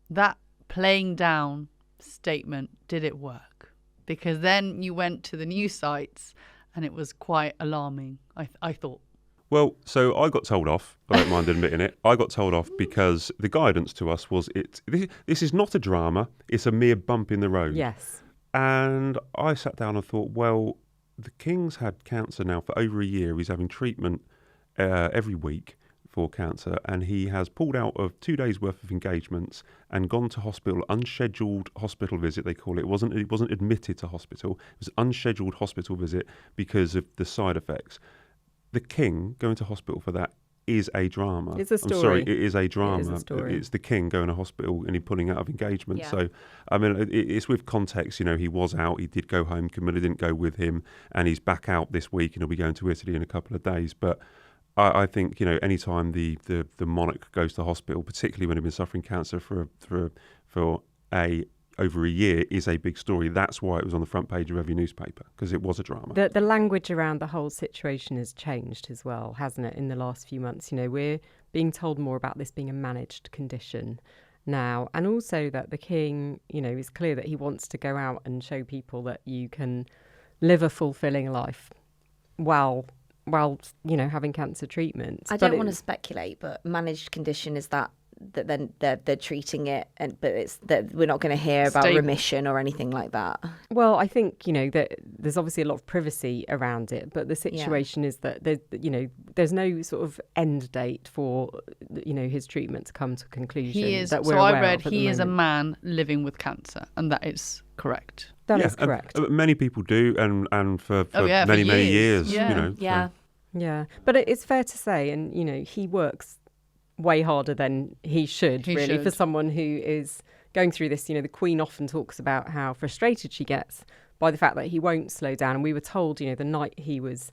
That playing down statement, did it work? Because then you went to the news sites and it was quite alarming, I thought. Well, so I got told off. I don't mind admitting it. I got told off because the guidance to us was this is not a drama. It's a mere bump in the road. Yes. And I sat down and thought, well, the King's had cancer now for over a year. He's having treatment every week for cancer, and he has pulled out of 2 days' worth of engagements and gone to hospital, unscheduled hospital visit, they call it. He wasn't admitted to hospital. It was an unscheduled hospital visit because of the side effects. The King going to hospital for that is a drama. It's a story. I'm sorry, it is a drama. It is a story. It's the King going to hospital and he pulling out of engagement. Yeah. So, I mean, it's with context. He was out. He did go home. Camilla didn't go with him, and he's back out this week, and he'll be going to Italy in a couple of days. But I think anytime the monarch goes to hospital, particularly when he's been suffering cancer for over a year, is a big story. That's why it was on the front page of every newspaper, because it was a drama. The language around the whole situation has changed as well, hasn't it, in the last few months? We're being told more about this being a managed condition now, and also that the king, is clear that he wants to go out and show people that you can live a fulfilling life while having cancer treatments. I don't want to speculate, but managed condition is that then they're treating it, but it's that we're not going to hear about remission or anything like that. Well, I think that there's obviously a lot of privacy around it, but the situation is that there's no sort of end date for his treatment to come to conclusion. He is. That we're So I aware read of he is a moment. man living with cancer, and that is correct. That is correct. Many people do, and for for many years. Yeah. Yeah. Yeah, but it's fair to say, and he works way harder than he should for someone who is going through this. The Queen often talks about how frustrated she gets by the fact that he won't slow down. And we were told, the night he was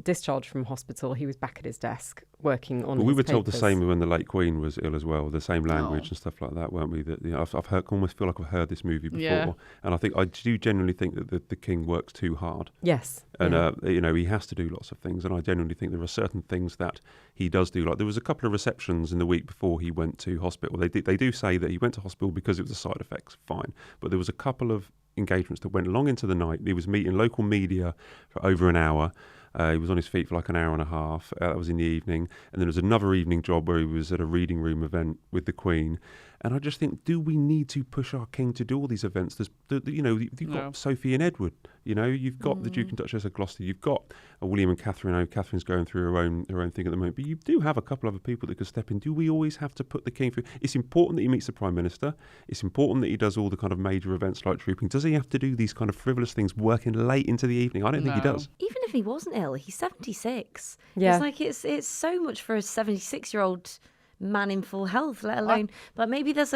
discharged from hospital, he was back at his desk working on. But we were told the papers. same when the late Queen was ill as well. The same language and stuff like that, weren't we? That I've heard, almost feel like I've heard this movie before, and I do genuinely think that the King works too hard. Yes, and he has to do lots of things, and I genuinely think there are certain things that he does do. Like there was a couple of receptions in the week before he went to hospital. They do say that he went to hospital because it was a side effects, fine, but there was a couple of engagements that went long into the night. He was meeting local media for over an hour. He was on his feet for like an hour and a half. That was in the evening. And then there was another evening job where he was at a reading room event with the Queen. And I just think, do we need to push our King to do all these events? You've got Sophie and Edward. You've got the Duke and Duchess of Gloucester. You've got William and Catherine. Catherine's going through her own thing at the moment. But you do have a couple of other people that could step in. Do we always have to put the King through? It's important that he meets the Prime Minister. It's important that he does all the kind of major events like trooping. Does he have to do these kind of frivolous things working late into the evening? I don't think he does. Even if he wasn't ill, he's 76. Yeah. It's like it's so much for a 76-year-old man in full health, let alone. But maybe there's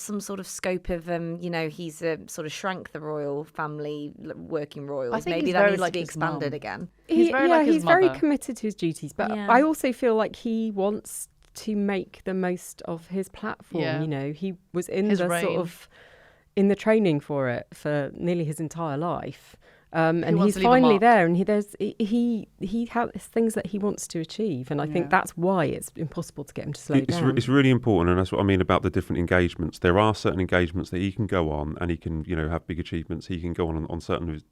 some sort of scope of he's sort of shrank the royal family, working royals. Maybe that needs to be expanded again. He's his very mother. committed to his duties, but I also feel like he wants to make the most of his platform. Yeah. He was in His the reign. sort of in the training for it for nearly his entire life. And wants he's to leave a finally mark. there, and he has things that he wants to achieve, and I think that's why it's impossible to get him to slow down. It's really important, and that's what I mean about the different engagements. There are certain engagements that he can go on, and he can have big achievements. He can go on certain of his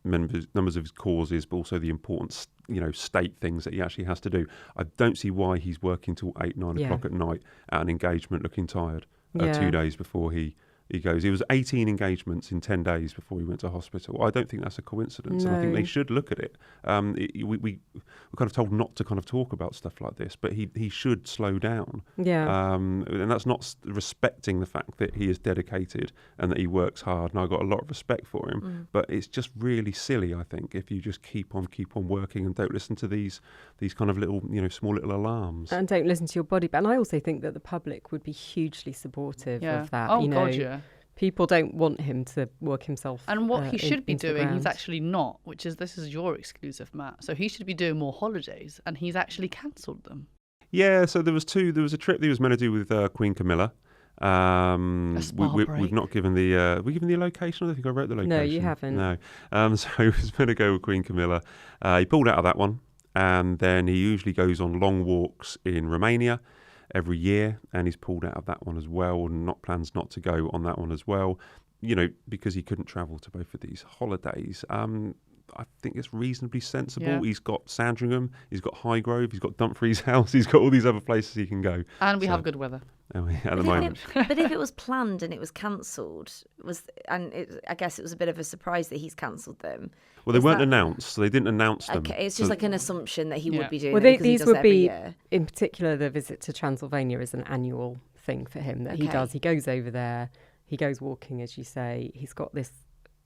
numbers of his causes, but also the important state things that he actually has to do. I don't see why he's working till 8-9 o'clock at night at an engagement, looking tired. 2 days before he goes. It was 18 engagements in 10 days before he went to hospital. I don't think that's a coincidence. And I think they should look at it. We're kind of told not to kind of talk about stuff like this, but he should slow down. Yeah. And that's not respecting the fact that he is dedicated and that he works hard. And I've got a lot of respect for him. But it's just really silly, I think, if you just keep on working and don't listen to these kind of little, small little alarms. And don't listen to your body. And I also think that the public would be hugely supportive of that. Oh, God, yeah. People don't want him to work himself. And what he should be into the doing, he's ground. actually not, this is your exclusive, Matt. So he should be doing more holidays, and he's actually cancelled them. Yeah, so there was a trip that he was meant to do with Queen Camilla. We've not given the the location. I don't think I wrote the location. No, you haven't. No. So he was meant to go with Queen Camilla. He pulled out of that one, and then he usually goes on long walks in Romania every year, and he's pulled out of that one as well, and plans not to go on that one as well. Because he couldn't travel to both of these holidays. I think it's reasonably sensible. Yeah. He's got Sandringham, he's got Highgrove, he's got Dumfries House, he's got all these other places he can go. And we have good weather. At the moment. But if it was planned and it was cancelled, I guess it was a bit of a surprise that he's cancelled them. Well, they weren't announced, so they didn't announce them. Okay, it's just like an assumption that he would be doing. Well, it because these he does would it every be, year. in particular, the visit to Transylvania is an annual thing for him that he does. He goes over there, he goes walking, as you say. He's got this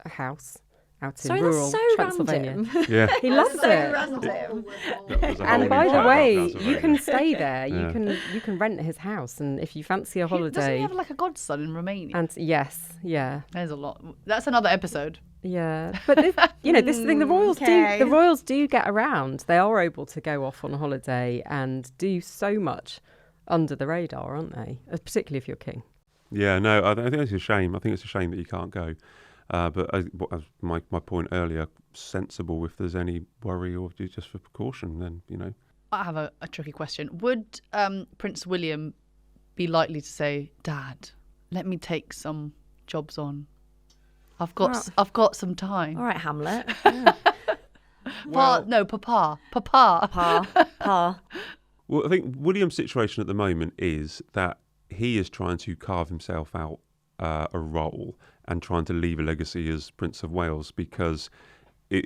house out in rural Transylvania. Random. Yeah. He loves it. And by the way, you can stay there. You can rent his house, and if you fancy a holiday, Doesn't he have like a godson in Romania? and yes, yeah, There's a lot. That's another episode. yeah. But this is the thing. The royals do get around. They are able to go off on holiday and do so much under the radar, aren't they? Particularly if you're king. Yeah, no, I think it's a shame. I think it's a shame that you can't go. But as my point earlier, sensible if there's any worry or just for precaution, then, I have a tricky question. Would Prince William be likely to say, "Dad, let me take some jobs on. I've got some time." All right, Hamlet. Papa. Pa. Well, I think William's situation at the moment is that he is trying to carve himself out a role and trying to leave a legacy as Prince of Wales, because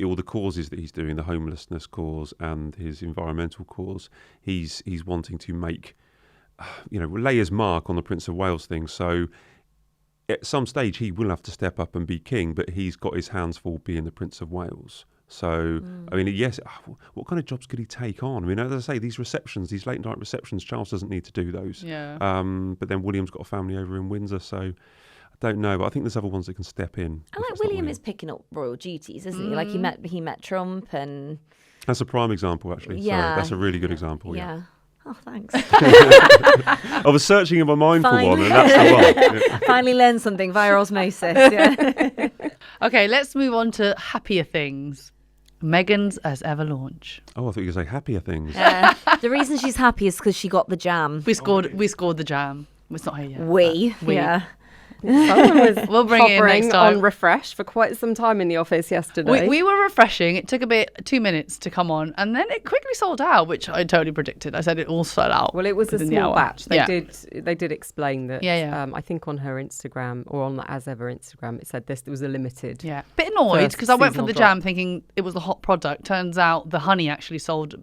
all the causes that he's doing, the homelessness cause and his environmental cause, he's wanting to make, lay his mark on the Prince of Wales thing. So at some stage he will have to step up and be king, but he's got his hands full being the Prince of Wales. So, I mean, yes, what kind of jobs could he take on? I mean, as I say, these receptions, these late night receptions, Charles doesn't need to do those. Yeah. But then William's got a family over in Windsor, so I don't know. But I think there's other ones that can step in. And like William is picking up royal duties, isn't he? Like he met Trump and That's a prime example, actually. Yeah. Sorry, that's a really good example. Yeah. Oh, thanks. I was searching in my mind for one, and that's the one. Yeah. Finally learned something via osmosis. Yeah. Okay, let's move on to happier things. Meghan's as ever launch. Oh, I thought you were going to say happier things. The reason she's happy is because she got the jam. We scored the jam. It's not here yet. We. Yeah. Someone was We'll bring it in next time. on refresh for quite some time in the office yesterday. We were refreshing. It took 2 minutes to come on, and then it quickly sold out, which I totally predicted. I said it all sold out. Well, it was a within the small hour. batch. They Yeah. did explain that. Yeah. I think on her Instagram or on the As Ever Instagram, it said this. There was a limited. Yeah, bit annoyed First because I went for seasonal the drop. jam thinking it was the hot product. Turns out the honey actually sold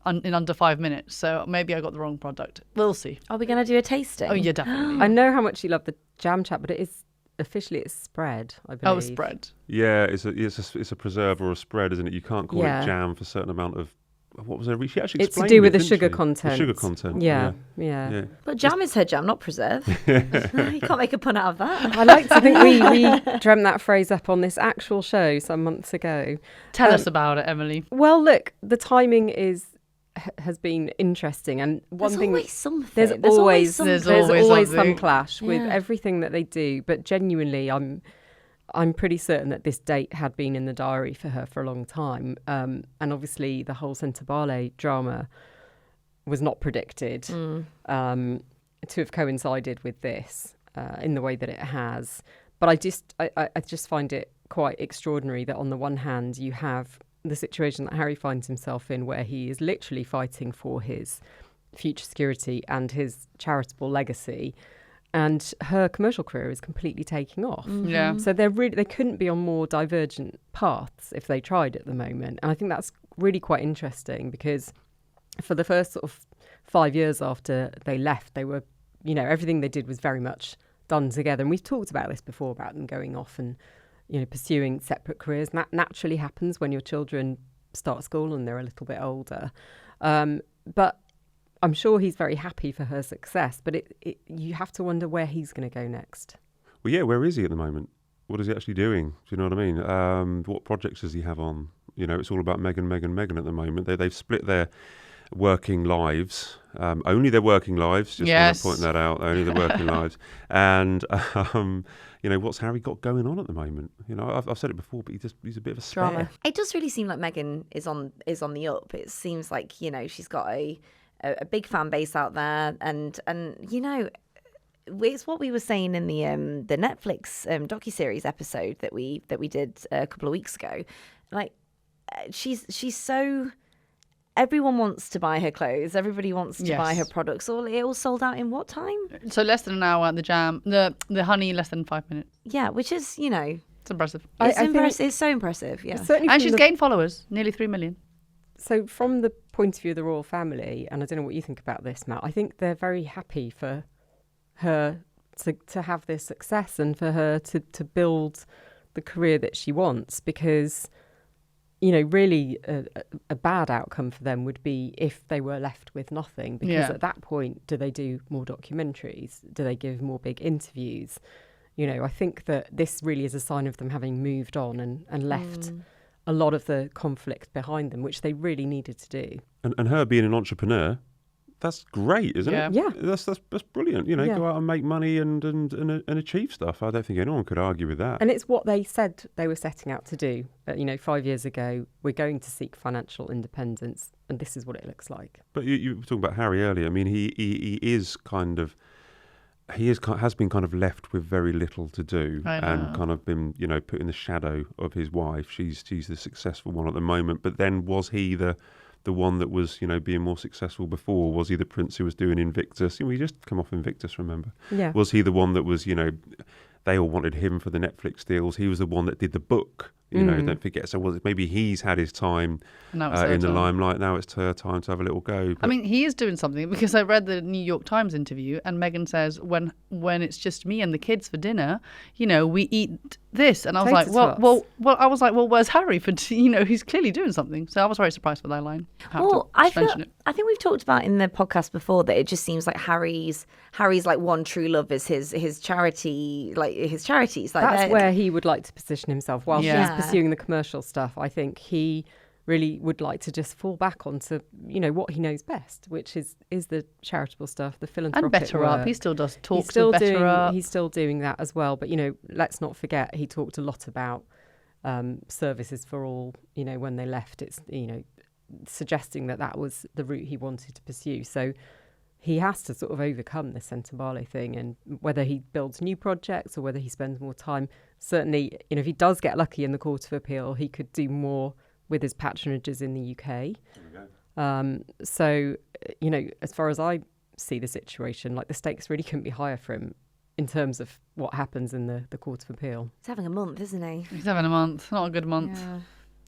in under 5 minutes. So maybe I got the wrong product. We'll see. Are we going to do a tasting? Oh, yeah, definitely. I know how much you love the jam chat, but it is officially it's spread. I believe. Oh, spread. Yeah, it's a preserve or a spread, isn't it? You can't call it jam for a certain amount of. What was there? She actually It's to explained do with it, the didn't sugar she? content. The sugar content. Yeah. But jam is her jam, not preserve. You can't make a pun out of that. I like to think we dreamt that phrase up on this actual show some months ago. Tell us about it, Emily. Well, look, the timing has been interesting, and There's always something. there's always something. always some something. clash with Yeah. everything that they do. But genuinely, I'm pretty certain that this date had been in the diary for her for a long time. And obviously, the whole Sentebale drama was not predicted to have coincided with this in the way that it has. But I just find it quite extraordinary that on the one hand, you have the situation that Harry finds himself in, where he is literally fighting for his future security and his charitable legacy, and her commercial career is completely taking off. Yeah. So they couldn't be on more divergent paths if they tried at the moment. And I think that's really quite interesting, because for the first sort of 5 years after they left, they were, everything they did was very much done together. And we've talked about this before, about them going off and pursuing separate careers. And that naturally happens when your children start school and they're a little bit older. But I'm sure he's very happy for her success. But you have to wonder where he's going to go next. Well, yeah, where is he at the moment? What is he actually doing? Do you know what I mean? What projects does he have on? It's all about Meghan at the moment. They've split their working lives, only their working lives, just want to point that out, only the working lives. And, what's Harry got going on at the moment? I've said it before, but he's a bit of a spare. Drama. It does really seem like Meghan is on the up. It seems like, she's got a big fan base out there, and it's what we were saying in the Netflix docuseries episode that we did a couple of weeks ago. Like, she's so. Everyone wants to buy her clothes. Everybody wants to buy her products. It all sold out in what time? So less than an hour at the jam. The honey, less than 5 minutes. Yeah, which is, It's impressive. It's so impressive. Yeah, certainly And she's gained followers, nearly 3 million. So from the point of view of the royal family, and I don't know what you think about this, Matt, I think they're very happy for her to have this success and for her to build the career that she wants, because really a bad outcome for them would be if they were left with nothing, because at that point, do they do more documentaries? Do they give more big interviews? I think that this really is a sign of them having moved on and left a lot of the conflict behind them, which they really needed to do. And her being an entrepreneur, that's great, isn't it? Yeah. That's brilliant. Go out and make money and achieve stuff. I don't think anyone could argue with that. And it's what they said they were setting out to do. 5 years ago, we're going to seek financial independence, and this is what it looks like. But you were talking about Harry earlier. I mean, he is kind of. Has been kind of left with very little to do, and kind of been, put in the shadow of his wife. She's the successful one at the moment. But then, was he the one that was, being more successful before? Was he the prince who was doing Invictus? We just come off Invictus, remember? Yeah. Was he the one that was, they all wanted him for the Netflix deals? He was the one that did the book. Don't forget. So maybe he's had his time in the limelight. Now it's her time to have a little go. I mean, he is doing something, because I read the New York Times interview, and Meghan says when it's just me and the kids for dinner, we eat this, and I was like, I was like, well, where's Harry for? He's clearly doing something. So I was very surprised with that line. I think we've talked about in the podcast before that it just seems like Harry's like one true love is his charity, like his charities. Like that's where he would like to position himself. While she's Yeah. pursuing the commercial stuff, I think he really would like to just fall back onto, what he knows best, which is the charitable stuff, the philanthropic And Better work. Up. He still does talks with Better Up. He's still doing that as well. But, let's not forget, he talked a lot about services for all, when they left. It's, suggesting that was the route he wanted to pursue. So he has to sort of overcome the Sentebale thing, and whether he builds new projects or whether he spends more time, certainly, if he does get lucky in the Court of Appeal, he could do more with his patronages in the UK. So, as far as I see the situation, like the stakes really couldn't be higher for him in terms of what happens in the Court of Appeal. He's having a month, isn't he? He's having a month. Not a good month. Yeah.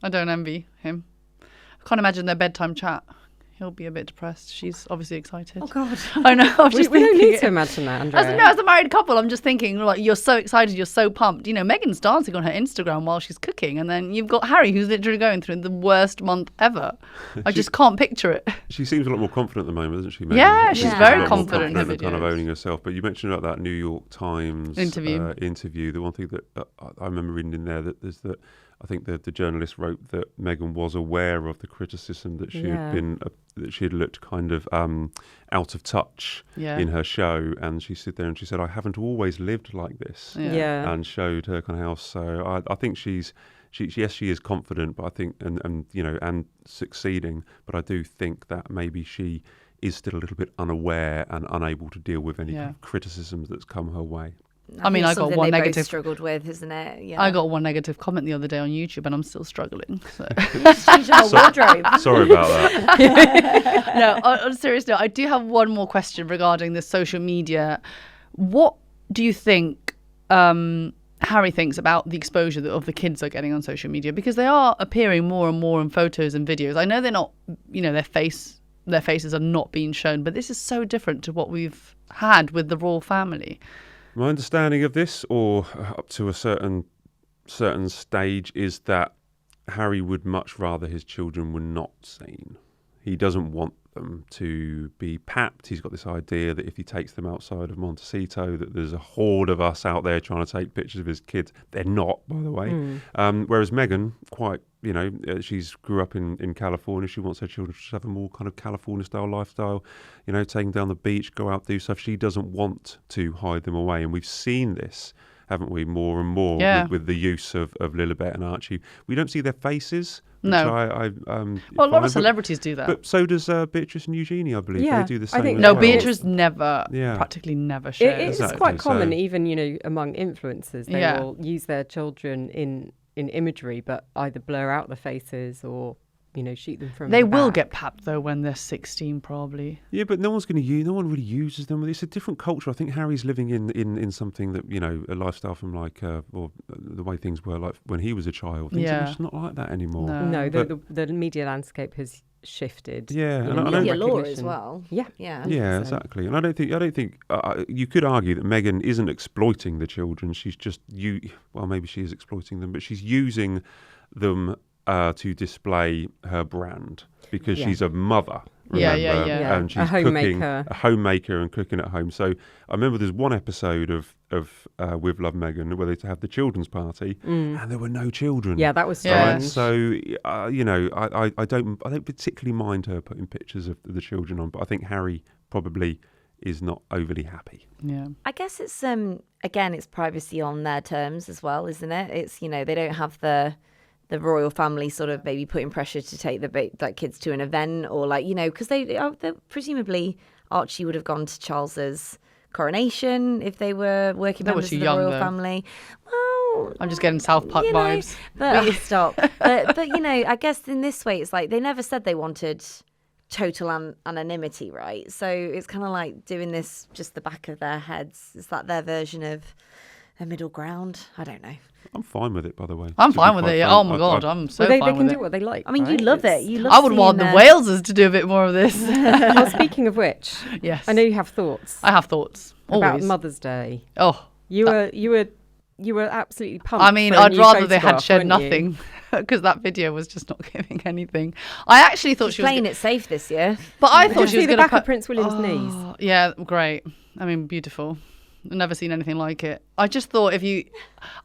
I don't envy him. I can't imagine their bedtime chat. He'll be a bit depressed. She's obviously excited. Oh, God. I know. I'm just We don't thinking need to imagine that, Andrea. As a married couple, I'm just thinking, like, you're so excited, you're so pumped. Megan's dancing on her Instagram while she's cooking, and then you've got Harry, who's literally going through the worst month ever. I just can't picture it. She seems a lot more confident at the moment, doesn't she, Megan? Yeah, she's Seems very a lot more confident in her and kind of videos. owning herself. But you mentioned about that New York Times interview. The one thing that I remember reading in there that I think the journalist wrote that Meghan was aware of the criticism that she had been that she had looked kind of out of touch in her show, and she stood there and she said, "I haven't always lived like this," and showed her kind of house. So I think she is confident, but I think and succeeding, but I do think that maybe she is still a little bit unaware and unable to deal with any kind of criticisms that's come her way. I mean, I got one negative. Both struggled with, isn't it? Yeah. I got one negative comment the other day on YouTube, and I'm still struggling. So. Change your whole wardrobe. Sorry about that. No, on a serious note, I do have one more question regarding the social media. What do you think Harry thinks about the exposure that of the kids are getting on social media? Because they are appearing more and more in photos and videos. I know they're not, their faces are not being shown, but this is so different to what we've had with the royal family. My understanding of this, or up to a certain stage, is that Harry would much rather his children were not seen. He doesn't want them to be papped. He's got this idea that if he takes them outside of Montecito, that there's a horde of us out there trying to take pictures of his kids. They're not, by the way. Whereas Meghan, quite, she's grew up in California. She wants her children to have a more kind of California-style lifestyle, take them down the beach, go out, do stuff. She doesn't want to hide them away. And we've seen this, haven't we, more and more with the use of Lilibet and Archie. We don't see their faces. No. Well, a lot of celebrities do that. But so does Beatrice and Eugenie, I believe. Yeah, they do the same. I think as no, well. Beatrice practically never shares. It's quite common, even, among influencers. They will use their children in imagery, but either blur out the faces or, shoot them from They the will back. get papped, though, when they're 16, probably. Yeah, but no one really uses them. It's a different culture. I think Harry's living in something that, a lifestyle from or the way things were like when he was a child. Things are just not like that anymore. No, the media landscape has shifted. Yeah, and I media don't law as well. Yeah, exactly. And I don't think you could argue that Meghan isn't exploiting the children. She's just maybe she is exploiting them, but she's using them to display her brand because she's a mother. Remember? And she's a homemaker and cooking at home. So I remember there's one episode of With Love Meghan where they had the children's party and there were no children. Yeah, that was strange. So I don't particularly mind her putting pictures of the children on, but I think Harry probably is not overly happy. Yeah, I guess it's again, it's privacy on their terms as well, isn't it? It's they don't have the royal family sort of maybe putting pressure to take the kids to an event or because they presumably Archie would have gone to Charles's coronation if they were working members of the royal family. Well, I'm just getting South Park vibes. But stop. but I guess in this way it's like they never said they wanted total anonymity, right? So it's kind of like doing this just the back of their heads. Is that their version of a middle ground? I don't know. I'm fine with it, by the way. I'm fine with it. Oh my God, I'm so fine with it. They can do what they like. I mean, you love it. You love. I would want the Walesers to do a bit more of this. Well, speaking of which, yes, I know you have thoughts. I have thoughts about always. Mother's Day. Oh, you were absolutely pumped. I mean, I'd rather they had shared nothing because that video was just not giving anything. I actually thought she was playing it safe this year, but I thought she was the going to back of Prince William's knees. Yeah, great. I mean, beautiful. I've never seen anything like it. I just thought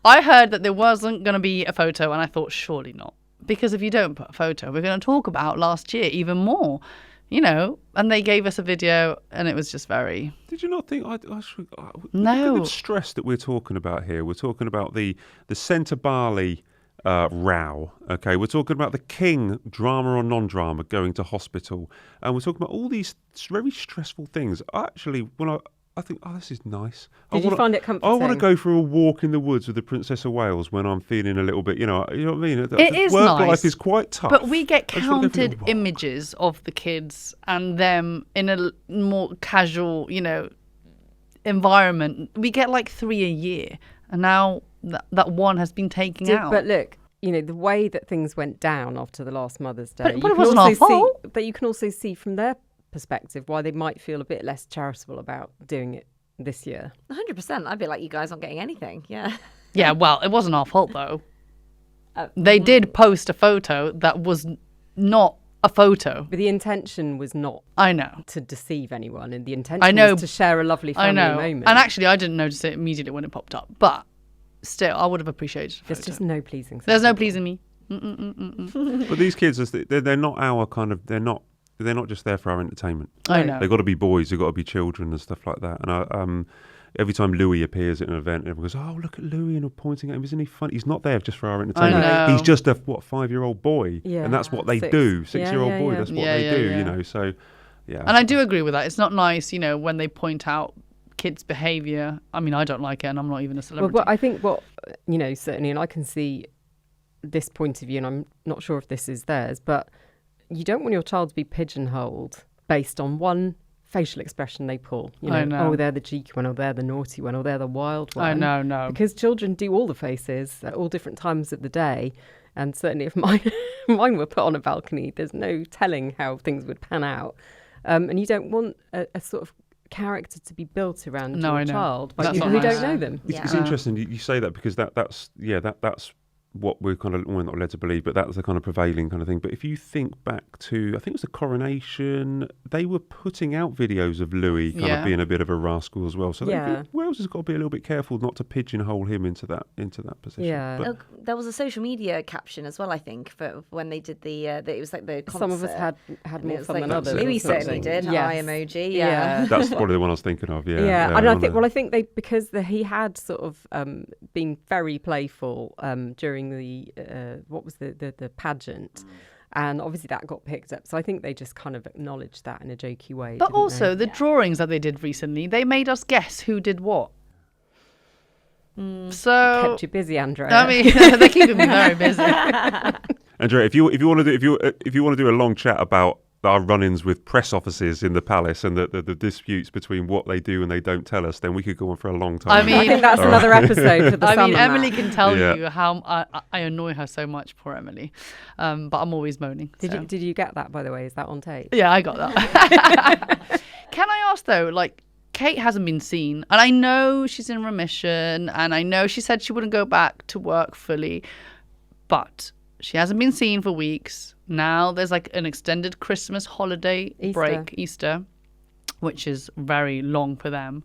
I heard that there wasn't going to be a photo, and I thought surely not. because if you don't put a photo, we're going to talk about last year even more, and they gave us a video and it was just very... Did you not think... No. Look at the stress that we're talking about here. We're talking about the Sentebale row, okay? We're talking about the king, drama or non-drama, going to hospital. And we're talking about all these very stressful things. Actually, I think, this is nice. Did you find it comforting? I want to go for a walk in the woods with the Princess of Wales when I'm feeling a little bit, you know what I mean? It is work nice. life is quite tough. But we get counted images of the kids and them in a more casual, environment. We get like 3 a year. And now that one has been taken out. But look, the way that things went down after the last Mother's Day. But it wasn't our fault. But you can also see from their perspective why they might feel a bit less charitable about doing it this year. 100%. I'd be like, you guys aren't getting anything. Yeah. Yeah, well, it wasn't our fault though. They did post a photo that was not a photo. But the intention was not to deceive anyone, and the intention was to share a lovely family moment. And actually, I didn't notice it immediately when it popped up. But still, I would have appreciated a photo. There's just no pleasing. There's no pleasing me. But these kids, they're not our kind of... They're not just there for our entertainment. I know. They've got to be boys. They've got to be children and stuff like that. And every time Louis appears at an event, everyone goes, "Oh, look at Louis," and we're pointing at him. Isn't he funny? He's not there just for our entertainment. I know. He's just a 5-year-old boy, and that's what they do. 6-year-old boy. That's what they do. So, yeah. And I do agree with that. It's not nice, when they point out kids' behaviour. I mean, I don't like it, and I'm not even a celebrity. Well, I think certainly, and I can see this point of view, and I'm not sure if this is theirs, but you don't want your child to be pigeonholed based on one facial expression they pull. I know. Oh, they're the cheeky one, or they're the naughty one, or they're the wild one. I know, no. Because children do all the faces at all different times of the day. And certainly if mine were put on a balcony, there's no telling how things would pan out. And you don't want a sort of character to be built around your child by people who don't know them. It's interesting you say that, because that's what we're not led to believe, but that's the kind of prevailing kind of thing. But if you think back to, I think it was the coronation, they were putting out videos of Louis kind of being a bit of a rascal as well. So Wales has got to be a little bit careful not to pigeonhole him into that position. Yeah. But there was a social media caption as well, I think, for when they did it was like the concert. Some of us had more fun than others. Louis certainly did. Yes. Eye emoji. Yeah. That's probably the one I was thinking of. Yeah. And I think because he had sort of been very playful during the the pageant, and obviously that got picked up, so I think they just kind of acknowledged that in a jokey way. But also the drawings that they did recently, they made us guess who did what. So kept you busy, Andrea. I mean, they're keeping me very busy. Andrea, if you want to do a long chat about our run-ins with press offices in the palace and the disputes between what they do and they don't tell us, then we could go on for a long time. I mean, I think that's another episode for the summer. Emily can tell you how I annoy her so much, poor Emily. But I'm always moaning. Did you get that, by the way? Is that on tape? Yeah, I got that. Can I ask though, Kate hasn't been seen, and I know she's in remission, and I know she said she wouldn't go back to work fully, but she hasn't been seen for weeks. Now there's an extended Christmas holiday break, Easter, which is very long for them.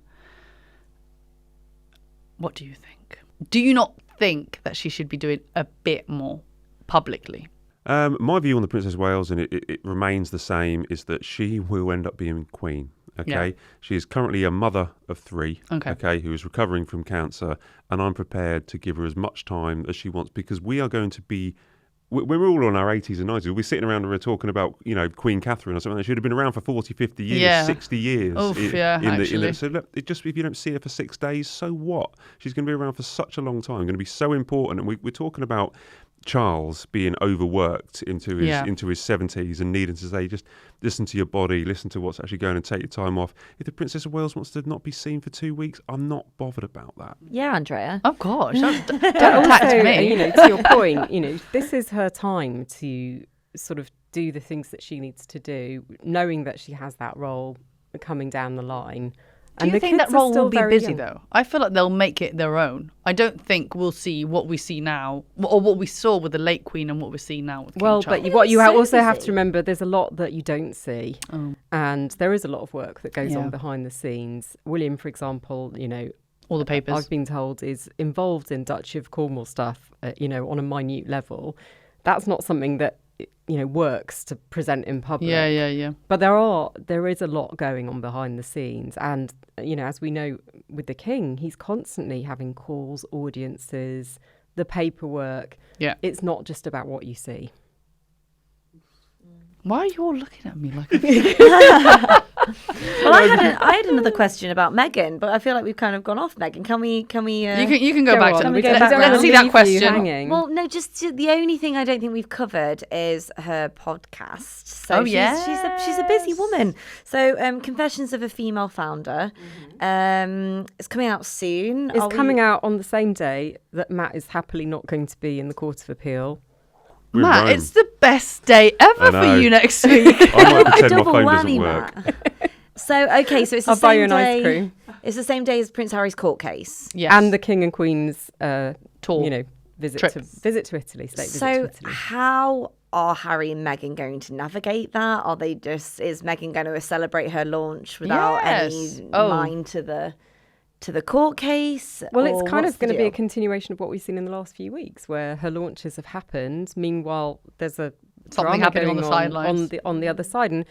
What do you think? Do you not think that she should be doing a bit more publicly? My view on the Princess of Wales, and it remains the same, is that she will end up being Queen. Okay, she is currently a mother of 3. Okay, who is recovering from cancer, and I'm prepared to give her as much time as she wants, because we are going to be. We're all on our 80s and 90s. We're sitting around and we're talking about, Queen Catherine or something. They should have been around for 40, 50 years, 60 years. Oof, So look, if you don't see her for 6 days, so what? She's going to be around for such a long time. Going to be so important. And we're talking about Charles being overworked into his 70s and needing to say, just listen to your body, listen to what's actually going, and take your time off. If the Princess of Wales wants to not be seen for 2 weeks, I'm not bothered about that. Yeah, Andrea. Oh gosh, don't attack me. To your point, this is her time to sort of do the things that she needs to do, knowing that she has that role coming down the line. Do you think that role will be busy though? I feel like they'll make it their own. I don't think we'll see what we see now, or what we saw with the late Queen and what we're seeing now with King Charles. But what you also have to remember, there's a lot that you don't see, and there is a lot of work that goes on behind the scenes. William, for example, all the papers I've been told is involved in Duchy of Cornwall stuff, on a minute level. that's not something that, works to present in public. Yeah. But there is a lot going on behind the scenes. And, as we know with the King, he's constantly having calls, audiences, the paperwork. Yeah. It's not just about what you see. Why are you all looking at me like Well, I had another question about Meghan, but I feel like we've kind of gone off Meghan. Can we? You can go back to let's see that question. Well, no, just the only thing I don't think we've covered is her podcast. So she's a busy woman. So Confessions of a Female Founder. It's coming out soon. It's coming out on the same day that Matt is happily not going to be in the Court of Appeal. Matt, it's the best day ever for you next week. I might pretend my phone doesn't work. Matt. So it's the I'll buy you same an ice day. cream. It's the same day as Prince Harry's court case. Yes. And the King and Queen's tour. visit Trip. to Italy. Visit to So Italy. how are Harry and Meghan going to navigate that? Is Meghan going to celebrate her launch without any mind to the court case? Well, or it's kind what's of going the to be a deal? continuation of what we've seen in the last few weeks, where her launches have happened. Meanwhile, there's a Something drama happening on going the sidelines. on the other side, and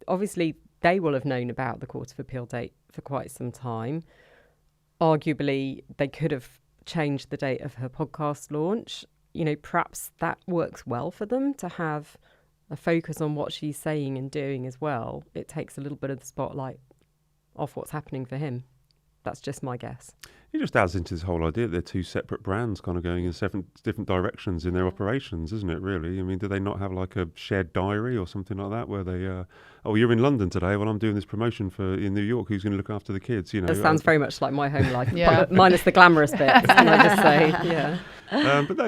obviously they will have known about the Court of Appeal date for quite some time. Arguably, they could have changed the date of her podcast launch. Perhaps that works well for them to have a focus on what she's saying and doing as well. It takes a little bit of the spotlight off what's happening for him. That's just my guess. It just adds into this whole idea that they're two separate brands kind of going in different directions in their operations, isn't it, really? I mean, do they not have like a shared diary or something like that where they, you're in London today, well, I'm doing this promotion in New York, who's going to look after the kids, That sounds very much like my home life, Yeah. minus the glamorous bit, can I just say, yeah. But no,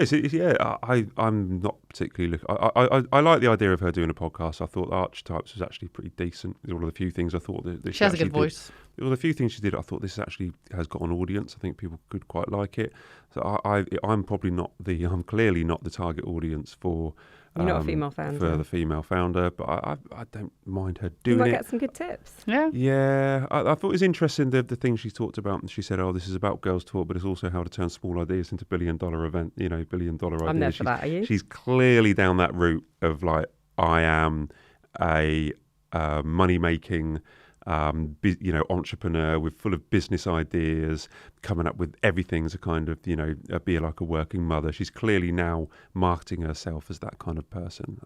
I'm not particularly I like the idea of her doing a podcast. I thought Archetypes was actually pretty decent. It's one of the few things I thought that She has a good voice. It was a few things she did. I thought this actually has got an audience. I think people could quite like it. So I'm clearly not the target audience for. You're not a female founder. For the female founder, but I don't mind her doing You might it. get some good tips. Yeah. Yeah, I thought it was interesting the things she talked about. And she said, this is about girls' talk, but it's also how to turn small ideas into billion-dollar ideas. I'm there for that, are you? She's clearly down that route of like, I am a money-making entrepreneur with full of business ideas, coming up with everything to kind of, be like a working mother. She's clearly now marketing herself as that kind of person.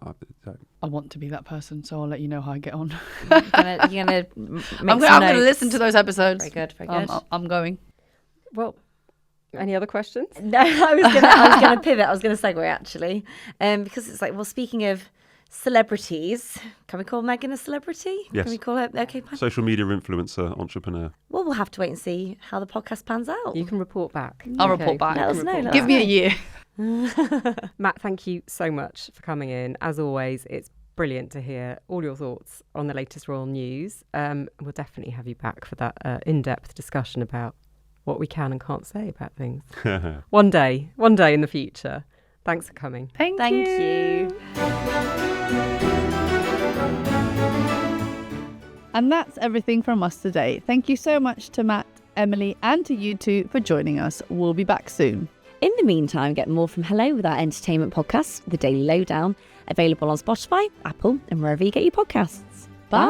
I want to be that person, so I'll let you know how I get on. You're gonna I'm going to listen to those episodes. Very good. I'm going. Well, any other questions? No, I was gonna pivot. I was gonna segue actually, because it's like, well, speaking of celebrities, can we call Meghan a celebrity? Yes. Can we call her? Okay, fine. Social media influencer, entrepreneur. Well, we'll have to wait and see how the podcast pans out. You can report back. I'll report back. Let us know. Give me a year. Matt, thank you so much for coming in. As always, it's brilliant to hear all your thoughts on the latest royal news. We'll definitely have you back for that in-depth discussion about what we can and can't say about things. One day in the future. Thanks for coming. Thank you. And that's everything from us today. Thank you so much to Matt, Emily, and to you two for joining us. We'll be back soon. In the meantime, get more from Hello with our entertainment podcast, The Daily Lowdown, available on Spotify, Apple, and wherever you get your podcasts. Bye.